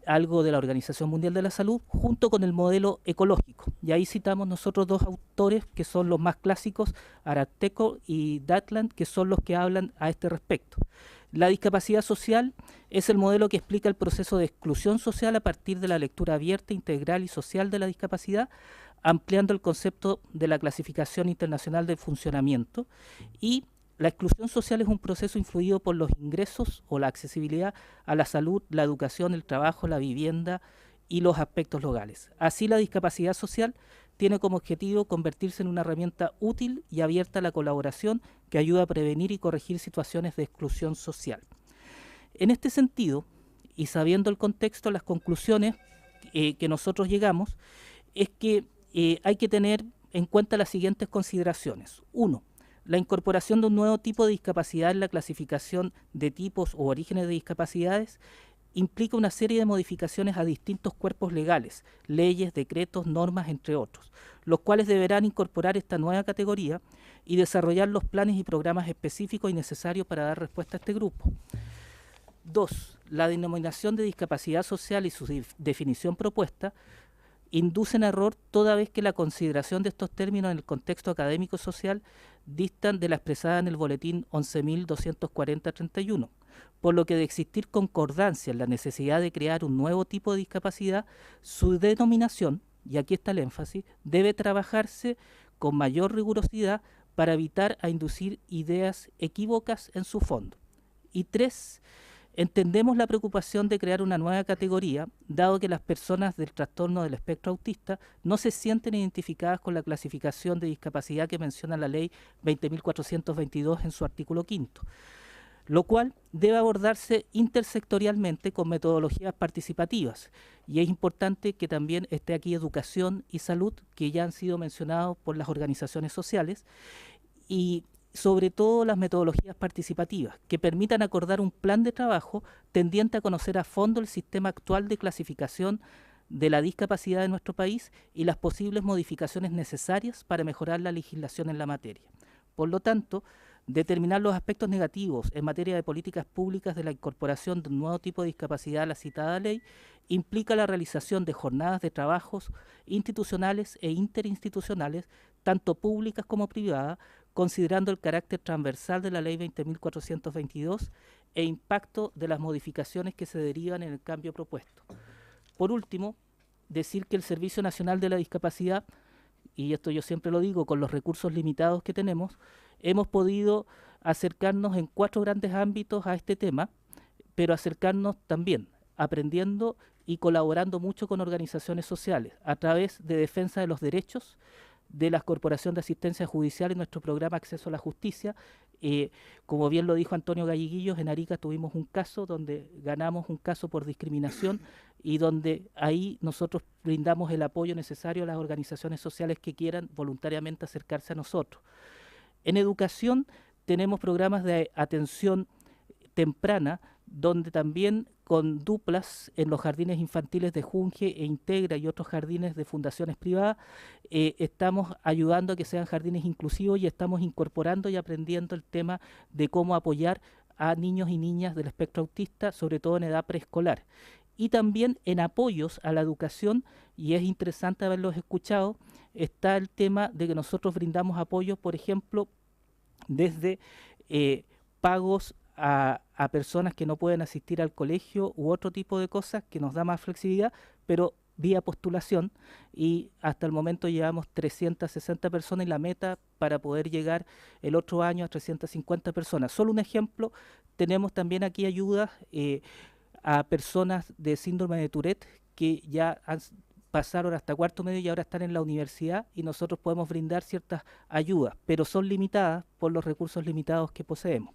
algo de la Organización Mundial de la Salud, junto con el modelo ecológico. Y ahí citamos nosotros 2 autores que son los más clásicos, Arateco y Datland, que son los que hablan a este respecto. La discapacidad social es el modelo que explica el proceso de exclusión social a partir de la lectura abierta, integral y social de la discapacidad, ampliando el concepto de la Clasificación Internacional del Funcionamiento. Y la exclusión social es un proceso influido por los ingresos o la accesibilidad a la salud, la educación, el trabajo, la vivienda y los aspectos legales. Así, la discapacidad social tiene como objetivo convertirse en una herramienta útil y abierta a la colaboración que ayuda a prevenir y corregir situaciones de exclusión social. En este sentido, y sabiendo el contexto, las conclusiones que nosotros llegamos es que hay que tener en cuenta las siguientes consideraciones. 1. La incorporación de un nuevo tipo de discapacidad en la clasificación de tipos o orígenes de discapacidades implica una serie de modificaciones a distintos cuerpos legales, leyes, decretos, normas, entre otros, los cuales deberán incorporar esta nueva categoría y desarrollar los planes y programas específicos y necesarios para dar respuesta a este grupo. 2. La denominación de discapacidad social y su definición propuesta inducen error toda vez que la consideración de estos términos en el contexto académico social distan de la expresada en el boletín 11.240/31, por lo que de existir concordancia en la necesidad de crear un nuevo tipo de discapacidad, su denominación, y aquí está el énfasis, debe trabajarse con mayor rigurosidad para evitar a inducir ideas equívocas en su fondo. Y 3. Entendemos la preocupación de crear una nueva categoría, dado que las personas del trastorno del espectro autista no se sienten identificadas con la clasificación de discapacidad que menciona la ley 20.422 en su artículo 5, lo cual debe abordarse intersectorialmente con metodologías participativas. Y es importante que también esté aquí educación y salud, que ya han sido mencionados por las organizaciones sociales, y sobre todo las metodologías participativas, que permitan acordar un plan de trabajo tendiente a conocer a fondo el sistema actual de clasificación de la discapacidad de nuestro país y las posibles modificaciones necesarias para mejorar la legislación en la materia. Por lo tanto, determinar los aspectos negativos en materia de políticas públicas de la incorporación de un nuevo tipo de discapacidad a la citada ley implica la realización de jornadas de trabajos institucionales e interinstitucionales, tanto públicas como privadas, considerando el carácter transversal de la ley 20.422 e impacto de las modificaciones que se derivan en el cambio propuesto. Por último, decir que el Servicio Nacional de la Discapacidad, y esto yo siempre lo digo, con los recursos limitados que tenemos, hemos podido acercarnos en 4 grandes ámbitos a este tema, pero acercarnos también aprendiendo y colaborando mucho con organizaciones sociales a través de defensa de los derechos de la Corporación de Asistencia Judicial y nuestro programa Acceso a la Justicia. Como bien lo dijo Antonio Galleguillos, en Arica tuvimos un caso donde ganamos un caso por discriminación y donde ahí nosotros brindamos el apoyo necesario a las organizaciones sociales que quieran voluntariamente acercarse a nosotros. En educación tenemos programas de atención temprana, donde también con duplas en los jardines infantiles de Junge e Integra y otros jardines de fundaciones privadas, estamos ayudando a que sean jardines inclusivos y estamos incorporando y aprendiendo el tema de cómo apoyar a niños y niñas del espectro autista, sobre todo en edad preescolar. Y también en apoyos a la educación, y es interesante haberlos escuchado, está el tema de que nosotros brindamos apoyos, por ejemplo, desde pagos a personas que no pueden asistir al colegio u otro tipo de cosas que nos da más flexibilidad, pero vía postulación, y hasta el momento llevamos 360 personas y la meta para poder llegar el otro año a 350 personas. Solo un ejemplo, tenemos también aquí ayudas a personas de síndrome de Tourette que ya pasaron hasta 4º medio y ahora están en la universidad, y nosotros podemos brindar ciertas ayudas, pero son limitadas por los recursos limitados que poseemos.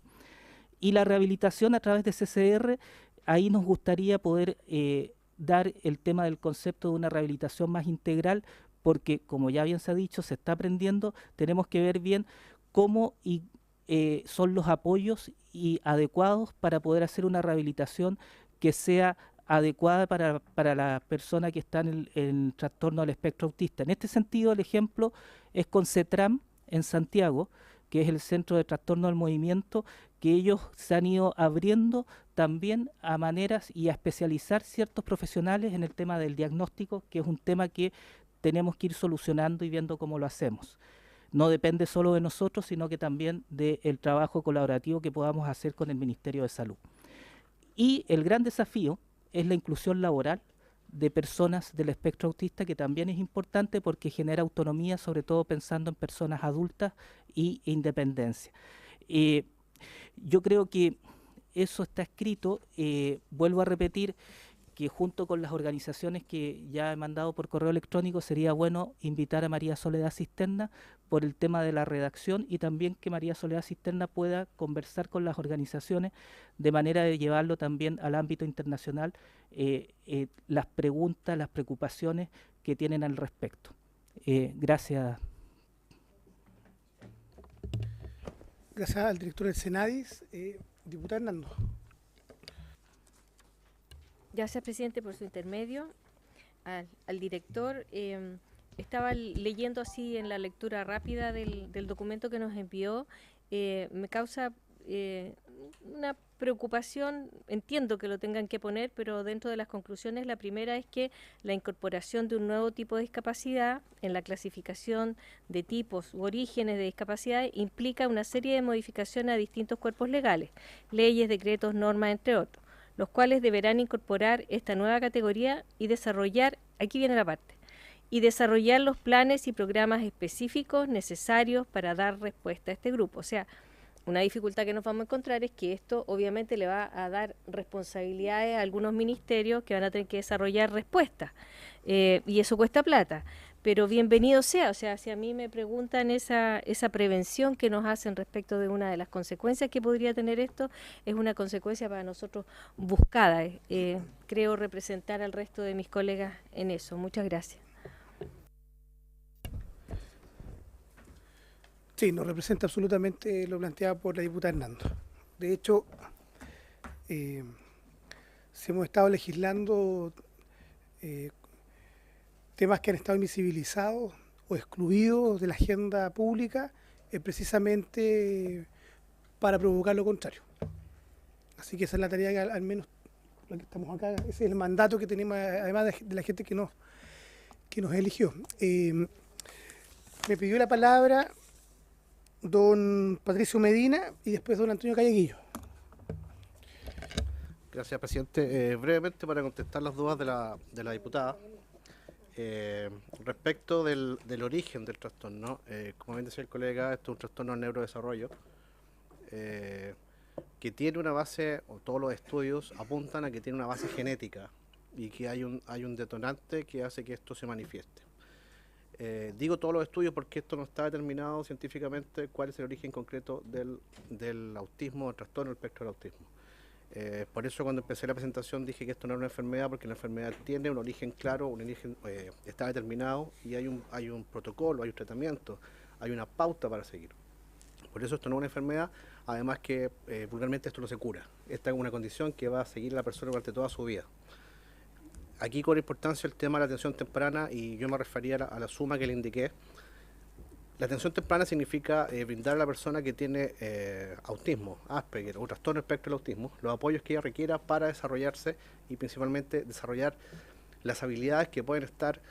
Y la rehabilitación a través de CCR, ahí nos gustaría poder dar el tema del concepto de una rehabilitación más integral, porque como ya bien se ha dicho, se está aprendiendo, tenemos que ver bien cómo son los apoyos adecuados para poder hacer una rehabilitación que sea adecuada para la persona que está en el trastorno del espectro autista. En este sentido, el ejemplo es con CETRAM en Santiago, que es el Centro de Trastorno del Movimiento, que ellos se han ido abriendo también a maneras y a especializar ciertos profesionales en el tema del diagnóstico, que es un tema que tenemos que ir solucionando y viendo cómo lo hacemos. No depende solo de nosotros, sino que también del trabajo colaborativo que podamos hacer con el Ministerio de Salud. Y el gran desafío es la inclusión laboral de personas del espectro autista, que también es importante porque genera autonomía, sobre todo pensando en personas adultas y independencia. Yo creo que eso está escrito. Vuelvo a repetir que junto con las organizaciones que ya he mandado por correo electrónico, sería bueno invitar a María Soledad Cisterna por el tema de la redacción, y también que María Soledad Cisterna pueda conversar con las organizaciones de manera de llevarlo también al ámbito internacional, las preguntas, las preocupaciones que tienen al respecto. Gracias. Gracias al director del Senadis. Diputado Hernando. Gracias, presidente, por su intermedio. Al director, estaba leyendo así en la lectura rápida del documento que nos envió. Me causa una preocupación, entiendo que lo tengan que poner, pero dentro de las conclusiones la primera es que la incorporación de un nuevo tipo de discapacidad en la clasificación de tipos u orígenes de discapacidad implica una serie de modificaciones a distintos cuerpos legales, leyes, decretos, normas, entre otros, los cuales deberán incorporar esta nueva categoría y desarrollar, aquí viene la parte, y desarrollar los planes y programas específicos necesarios para dar respuesta a este grupo. O sea, una dificultad que nos vamos a encontrar es que esto obviamente le va a dar responsabilidades a algunos ministerios que van a tener que desarrollar respuestas, y eso cuesta plata. Pero bienvenido sea, o sea, si a mí me preguntan esa prevención que nos hacen respecto de una de las consecuencias que podría tener esto, es una consecuencia para nosotros buscada. Creo representar al resto de mis colegas en eso. Muchas gracias. Sí, nos representa absolutamente lo planteado por la diputada Hernando. De hecho, si hemos estado legislando temas que han estado invisibilizados o excluidos de la agenda pública, es precisamente para provocar lo contrario. Así que esa es la tarea que al menos lo que estamos acá, ese es el mandato que tenemos, además de la gente que nos eligió. Me pidió la palabra don Patricio Medina y después don Antonio Calleguillo. Gracias, presidente. Brevemente para contestar las dudas de la diputada. Respecto del origen del trastorno, como bien decía el colega, esto es un trastorno del neurodesarrollo que tiene una base, o todos los estudios apuntan a que tiene una base genética y que hay un detonante que hace que esto se manifieste. Digo todos los estudios porque esto no está determinado científicamente cuál es el origen concreto del autismo o trastorno del espectro del autismo. Por eso cuando empecé la presentación dije que esto no era una enfermedad, porque la enfermedad tiene un origen claro, un origen está determinado y hay un protocolo, hay un tratamiento, hay una pauta para seguir. Por eso esto no es una enfermedad, además que vulgarmente esto no se cura. Esta es una condición que va a seguir a la persona durante toda su vida. Aquí con importancia el tema de la atención temprana, y yo me refería a la suma que le indiqué. La atención temprana significa brindar a la persona que tiene autismo, Asperger o trastorno espectro del autismo, los apoyos que ella requiera para desarrollarse y principalmente desarrollar las habilidades que pueden estar,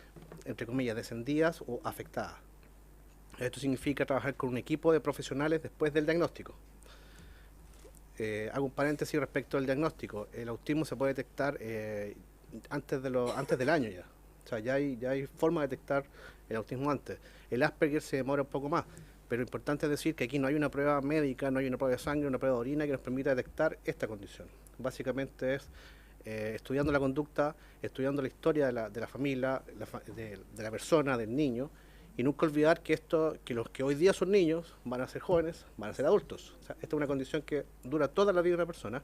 entre comillas, descendidas o afectadas. Esto significa trabajar con un equipo de profesionales después del diagnóstico. Hago un paréntesis respecto al diagnóstico. El autismo se puede detectar antes del año ya. O sea, ya hay forma de detectar el autismo antes. El Asperger se demora un poco más, pero lo importante es decir que aquí no hay una prueba médica, no hay una prueba de sangre, una prueba de orina que nos permita detectar esta condición. Básicamente es estudiando la conducta, estudiando la historia de la familia, de la persona, del niño, y nunca olvidar que los que hoy día son niños van a ser jóvenes, van a ser adultos. O sea, esta es una condición que dura toda la vida de una persona,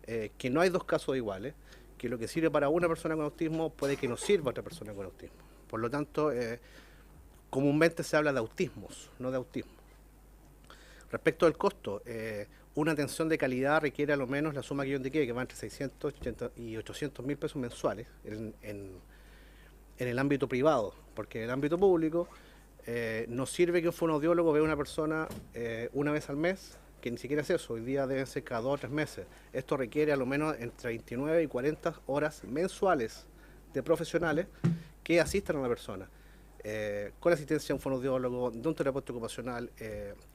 que no hay dos casos iguales, que lo que sirve para una persona con autismo puede que no sirva a otra persona con autismo. Por lo tanto, comúnmente se habla de autismos, no de autismo. Respecto al costo, una atención de calidad requiere a lo menos la suma que yo indiqué, que va entre 600 y 800 mil pesos mensuales en el ámbito privado, porque en el ámbito público nos sirve que un fonoaudiólogo vea a una persona una vez al mes, que ni siquiera es eso, hoy día deben ser cada 2 o 3 meses. Esto requiere a lo menos entre 29 y 40 horas mensuales de profesionales que asistan a la persona, con la asistencia de un fonoaudiólogo, de un terapeuta ocupacional,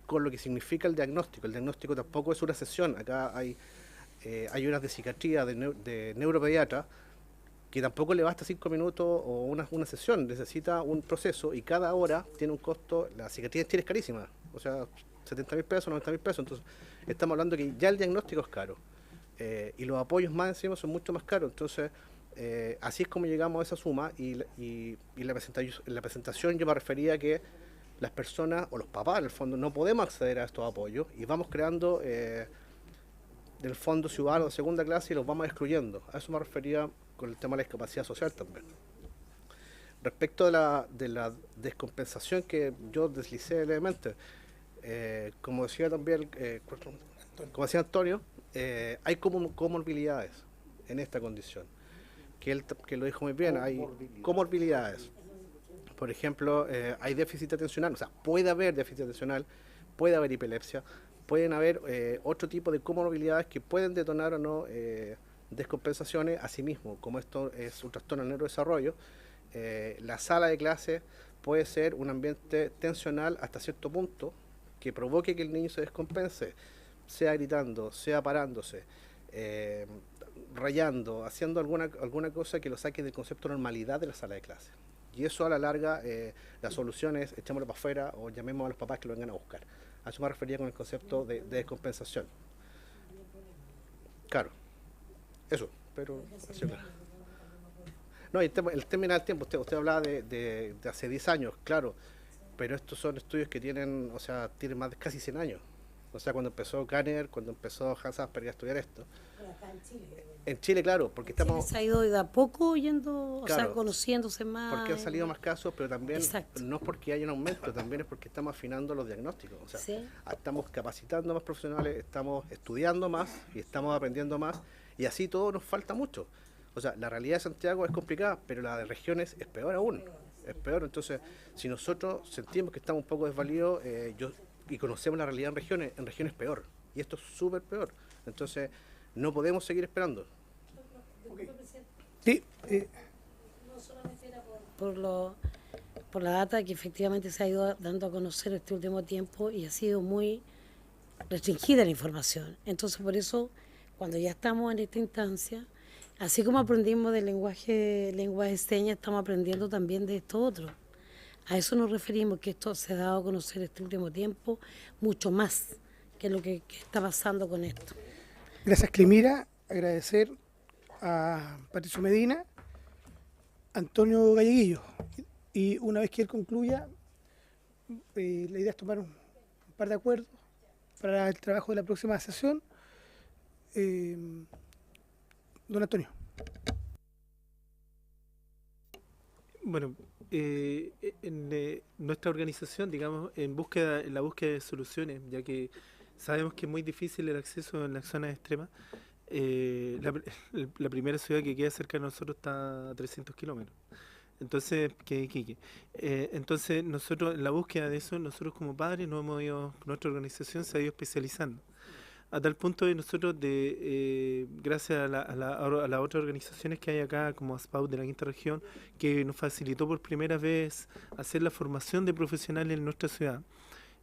con lo que significa el diagnóstico. El diagnóstico tampoco es una sesión, acá hay horas de psiquiatría, de neuropediatra, que tampoco le basta 5 minutos o una sesión, necesita un proceso y cada hora tiene un costo. La psiquiatría en Chile es carísima, o sea, 70 mil pesos, 90 mil pesos, entonces estamos hablando que ya el diagnóstico es caro y los apoyos más encima son mucho más caros, entonces así es como llegamos a esa suma y en la presentación yo me refería a que las personas o los papás en el fondo no podemos acceder a estos apoyos y vamos creando del fondo ciudadano de segunda clase y los vamos excluyendo. A eso me refería con el tema de la discapacidad social también. Respecto de la descompensación que yo deslicé levemente, como decía también como decía Antonio, hay comorbilidades en esta condición, que lo dijo muy bien, hay comorbilidades. Por ejemplo, hay déficit atencional, o sea, puede haber déficit atencional, puede haber epilepsia, pueden haber otro tipo de comorbilidades que pueden detonar o no descompensaciones. Asimismo, como esto es un trastorno del neurodesarrollo, la sala de clase puede ser un ambiente tensional hasta cierto punto que provoque que el niño se descompense, sea gritando, sea parándose, rayando, haciendo alguna cosa que lo saque del concepto de normalidad de la sala de clase. Y eso a la larga, la solución es echémoslo para afuera o llamemos a los papás que lo vengan a buscar. A eso me refería con el concepto de descompensación. Claro, eso, pero... No, y el término del tiempo, usted hablaba de hace 10 años, claro, pero estos son estudios que tienen, o sea, tienen más de casi 100 años. O sea, cuando empezó Kanner, cuando empezó Hans Asperger a estudiar esto. En Chile, claro, porque estamos... Se ha ido de a poco yendo, claro, o sea, conociéndose más. Porque han salido más casos, pero también exacto, no es porque haya un aumento, también es porque estamos afinando los diagnósticos. O sea, sí, estamos capacitando más profesionales, estamos estudiando más y estamos aprendiendo más, y así todo nos falta mucho. O sea, la realidad de Santiago es complicada, pero la de regiones es peor aún. Es peor, entonces, si nosotros sentimos que estamos un poco desvalidos y conocemos la realidad en regiones peor. Y esto es súper peor. Entonces, no podemos seguir esperando. Sí, no solamente era por la data que efectivamente se ha ido dando a conocer este último tiempo y ha sido muy restringida la información. Entonces, por eso, cuando ya estamos en esta instancia, así como aprendimos del lenguaje de señas, estamos aprendiendo también de esto otro. A eso nos referimos, que esto se ha dado a conocer este último tiempo mucho más que lo que está pasando con esto. gracias Clemira, agradecer a Patricio Medina, Antonio Galleguillo. Y una vez que él concluya, la idea es tomar un par de acuerdos para el trabajo de la próxima sesión. Don Antonio. Bueno, en nuestra organización, digamos, en la búsqueda de soluciones, ya que sabemos que es muy difícil el acceso en las zonas extremas, la primera ciudad que queda cerca de nosotros está a 300 kilómetros. Entonces, entonces nosotros, en la búsqueda de eso, nosotros como padres nuestra organización se ha ido especializando. A tal punto de nosotros, gracias a las otras organizaciones que hay acá, como ASPAUT de la Quinta Región, que nos facilitó por primera vez hacer la formación de profesionales en nuestra ciudad.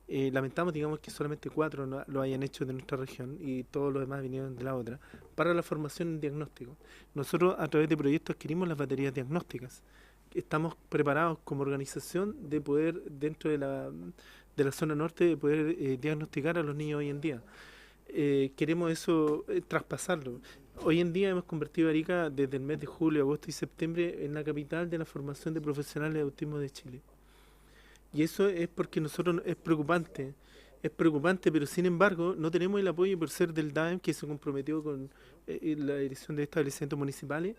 Lamentamos, digamos, que solamente 4 lo hayan hecho de nuestra región y todos los demás vinieron de la otra, para la formación en diagnóstico. Nosotros, a través de proyectos, adquirimos las baterías diagnósticas. Estamos preparados como organización de poder, dentro de la zona norte, de poder diagnosticar a los niños hoy en día. Queremos eso, traspasarlo. Hoy en día hemos convertido a Arica, desde el mes de julio, agosto y septiembre, en la capital de la formación de profesionales de autismo de Chile. Y eso es porque nosotros es preocupante, pero sin embargo no tenemos el apoyo por ser del DAEM, que se comprometió con la dirección de establecimientos municipales.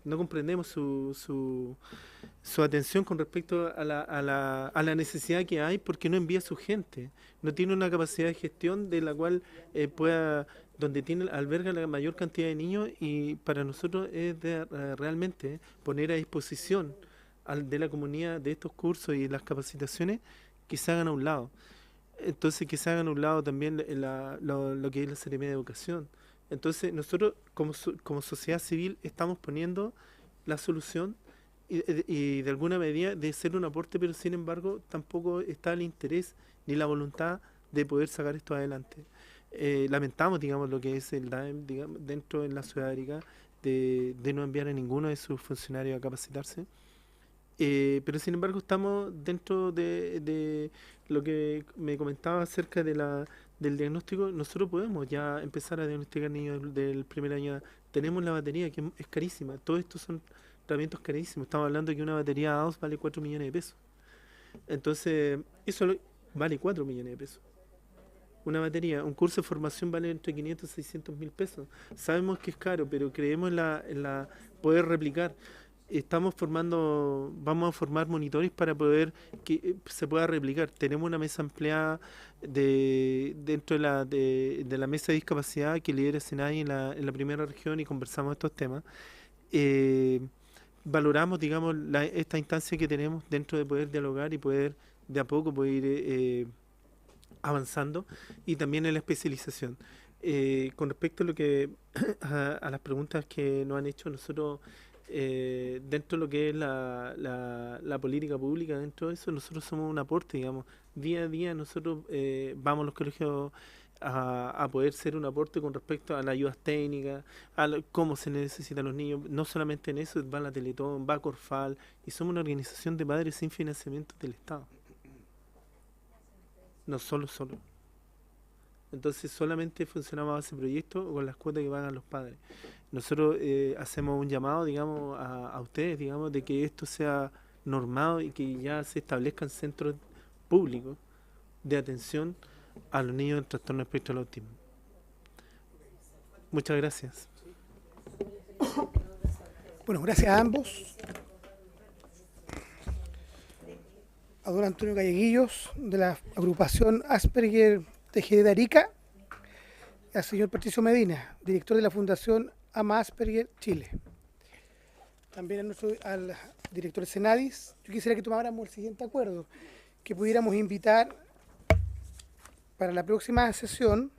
No comprendemos su atención con respecto a la necesidad que hay, porque no envía a su gente, no tiene una capacidad de gestión de la cual donde alberga la mayor cantidad de niños, y para nosotros es realmente poner a disposición de la comunidad de estos cursos y las capacitaciones que se hagan a un lado. Entonces, que se hagan a un lado también lo que es la Secretaría de Educación. Entonces, nosotros como sociedad civil estamos poniendo la solución y de alguna medida de ser un aporte, pero sin embargo tampoco está el interés ni la voluntad de poder sacar esto adelante. Lamentamos, digamos, lo que es el DAEM, digamos, dentro de la ciudad de Arica, de no enviar a ninguno de sus funcionarios a capacitarse. Pero sin embargo estamos dentro de lo que me comentaba acerca del diagnóstico. Nosotros podemos ya empezar a diagnosticar niños del primer año. Tenemos la batería, que es carísima. Todos estos son tratamientos carísimos. Estamos hablando de que una batería A2 vale 4 millones de pesos. Entonces, eso vale 4 millones de pesos. Una batería, un curso de formación vale entre 500 y 600 mil pesos. Sabemos que es caro, pero creemos en la poder replicar. Vamos a formar monitores para poder que se pueda replicar. Tenemos una mesa empleada dentro de la mesa de discapacidad que lidera SENAI en la primera región, y conversamos estos temas. Valoramos, digamos, esta instancia que tenemos dentro de poder dialogar y poder de a poco poder ir avanzando, y también en la especialización. Con respecto a lo que a las preguntas que nos han hecho, nosotros dentro de lo que es la política pública, dentro de eso nosotros somos un aporte, digamos. Día a día nosotros vamos a los colegios a poder ser un aporte con respecto a las ayudas técnicas, cómo se necesitan los niños. No solamente en eso, va la Teletón, va Corfal, y somos una organización de padres sin financiamiento del Estado. No solo. Entonces solamente funcionamos a ese proyecto con las cuotas que pagan los padres. Nosotros hacemos un llamado, digamos, a ustedes, digamos, de que esto sea normado y que ya se establezcan centros públicos de atención a los niños en trastorno espectro del autismo. Muchas gracias. Bueno, gracias a ambos. A don Antonio Galleguillos, de la agrupación Asperger TGD de Arica, y al señor Patricio Medina, director de la Fundación Ama Asperger Chile. También al director de Senadis. Yo quisiera que tomáramos el siguiente acuerdo, que pudiéramos invitar para la próxima sesión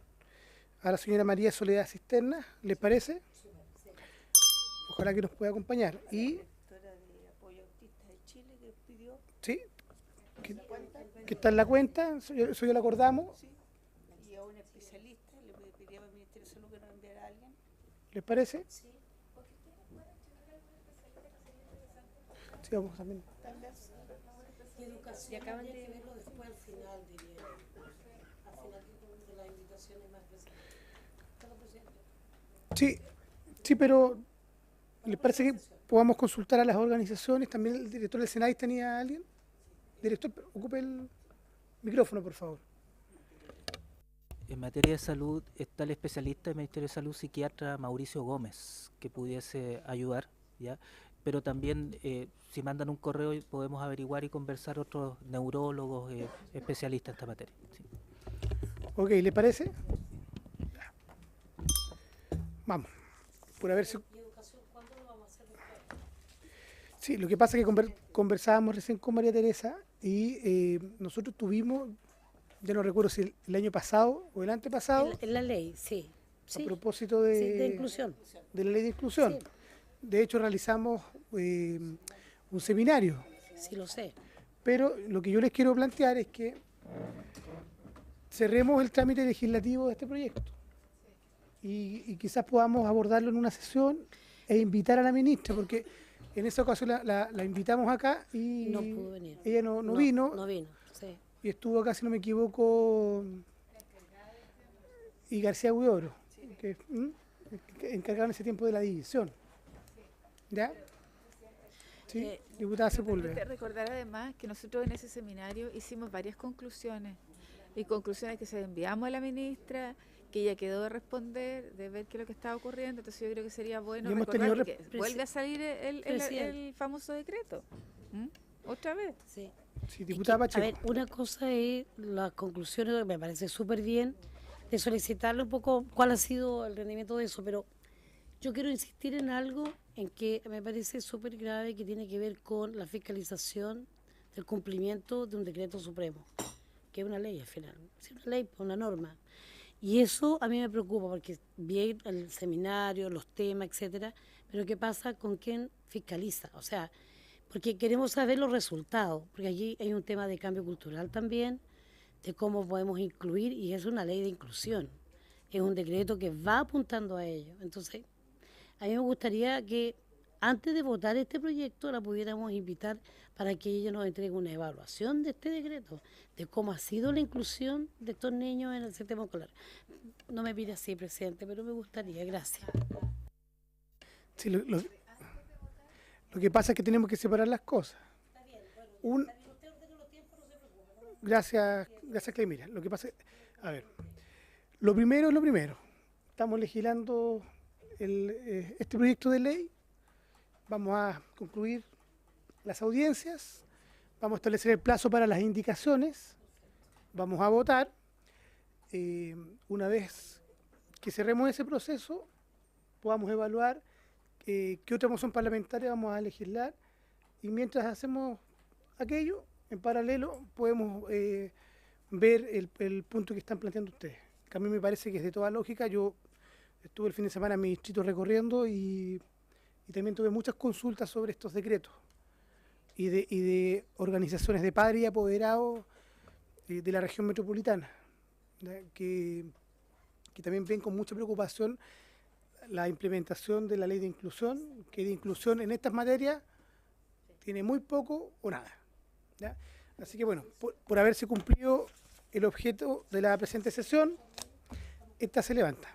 a la señora María Soledad Cisterna, ¿les parece? Ojalá que nos pueda acompañar. Y sí, que está en la cuenta, eso ya lo acordamos. Y a un especialista, le pediría al Ministerio de Salud que nos enviara a alguien. ¿Les parece? Sí, vamos también. Y acaban de verlo después al final, diría. Al final de las invitaciones más presentes. Sí, pero ¿les parece que podamos consultar a las organizaciones? También el director del Senadis tenía a alguien. Director, ocupe el micrófono, por favor. En materia de salud está el especialista del Ministerio de Salud, psiquiatra Mauricio Gómez, que pudiese ayudar, ¿ya? Pero también si mandan un correo podemos averiguar y conversar otros neurólogos especialistas en esta materia. Sí. Ok, ¿le parece? Vamos, por a ver si... ¿Cuándo lo vamos a hacer después? Sí, lo que pasa es que conversábamos recién con María Teresa y nosotros tuvimos, ya no recuerdo si el año pasado o el antepasado... En la ley, sí. A propósito de inclusión. De la ley de inclusión. Sí. De hecho, realizamos un seminario. Sí, lo sé. Pero lo que yo les quiero plantear es que cerremos el trámite legislativo de este proyecto y quizás podamos abordarlo en una sesión e invitar a la ministra, porque en esa ocasión la invitamos acá y no pudo venir. Ella no vino. No vino, sí. Y estuvo acá, si no me equivoco, y García Huidobro, que encargado en ese tiempo de la división. ¿Ya? Sí, diputada Sepúlveda. Recordar además que nosotros en ese seminario hicimos varias conclusiones, y conclusiones que se enviamos a la ministra, que ella quedó de responder, de ver qué es lo que estaba ocurriendo. Entonces yo creo que sería bueno recordar que vuelve a salir el famoso decreto. ¿Otra vez? Sí. Sí, diputada Pacheco. A ver, una cosa es las conclusiones, que me parece súper bien, de solicitarle un poco cuál ha sido el rendimiento de eso, pero yo quiero insistir en algo en que me parece súper grave, que tiene que ver con la fiscalización del cumplimiento de un decreto supremo, que es una ley al final, es una ley, una norma. Y eso a mí me preocupa, porque vi el seminario, los temas, etcétera, pero ¿qué pasa con quién fiscaliza? O sea, porque queremos saber los resultados, porque allí hay un tema de cambio cultural también, de cómo podemos incluir, y es una ley de inclusión, es un decreto que va apuntando a ello. Entonces, a mí me gustaría que antes de votar este proyecto la pudiéramos invitar para que ella nos entregue una evaluación de este decreto, de cómo ha sido la inclusión de estos niños en el sistema escolar. No me pide así, presidente, pero me gustaría. Gracias. Sí, lo que pasa es que tenemos que separar las cosas. Gracias, Clemira. Lo que pasa es, a ver, lo primero es lo primero. Estamos legislando este proyecto de ley, vamos a concluir las audiencias, vamos a establecer el plazo para las indicaciones, vamos a votar. Una vez que cerremos ese proceso, podamos evaluar qué otra moción parlamentaria vamos a legislar, y mientras hacemos aquello, en paralelo podemos ver el punto que están planteando ustedes, que a mí me parece que es de toda lógica. Yo estuve el fin de semana en mi distrito recorriendo y también tuve muchas consultas sobre estos decretos y de organizaciones de padres y apoderados de la región metropolitana, ¿ya? Que también ven con mucha preocupación la implementación de la ley de inclusión, que de inclusión en estas materias tiene muy poco o nada, ¿ya? Así que bueno, por haberse cumplido el objeto de la presente sesión, esta se levanta.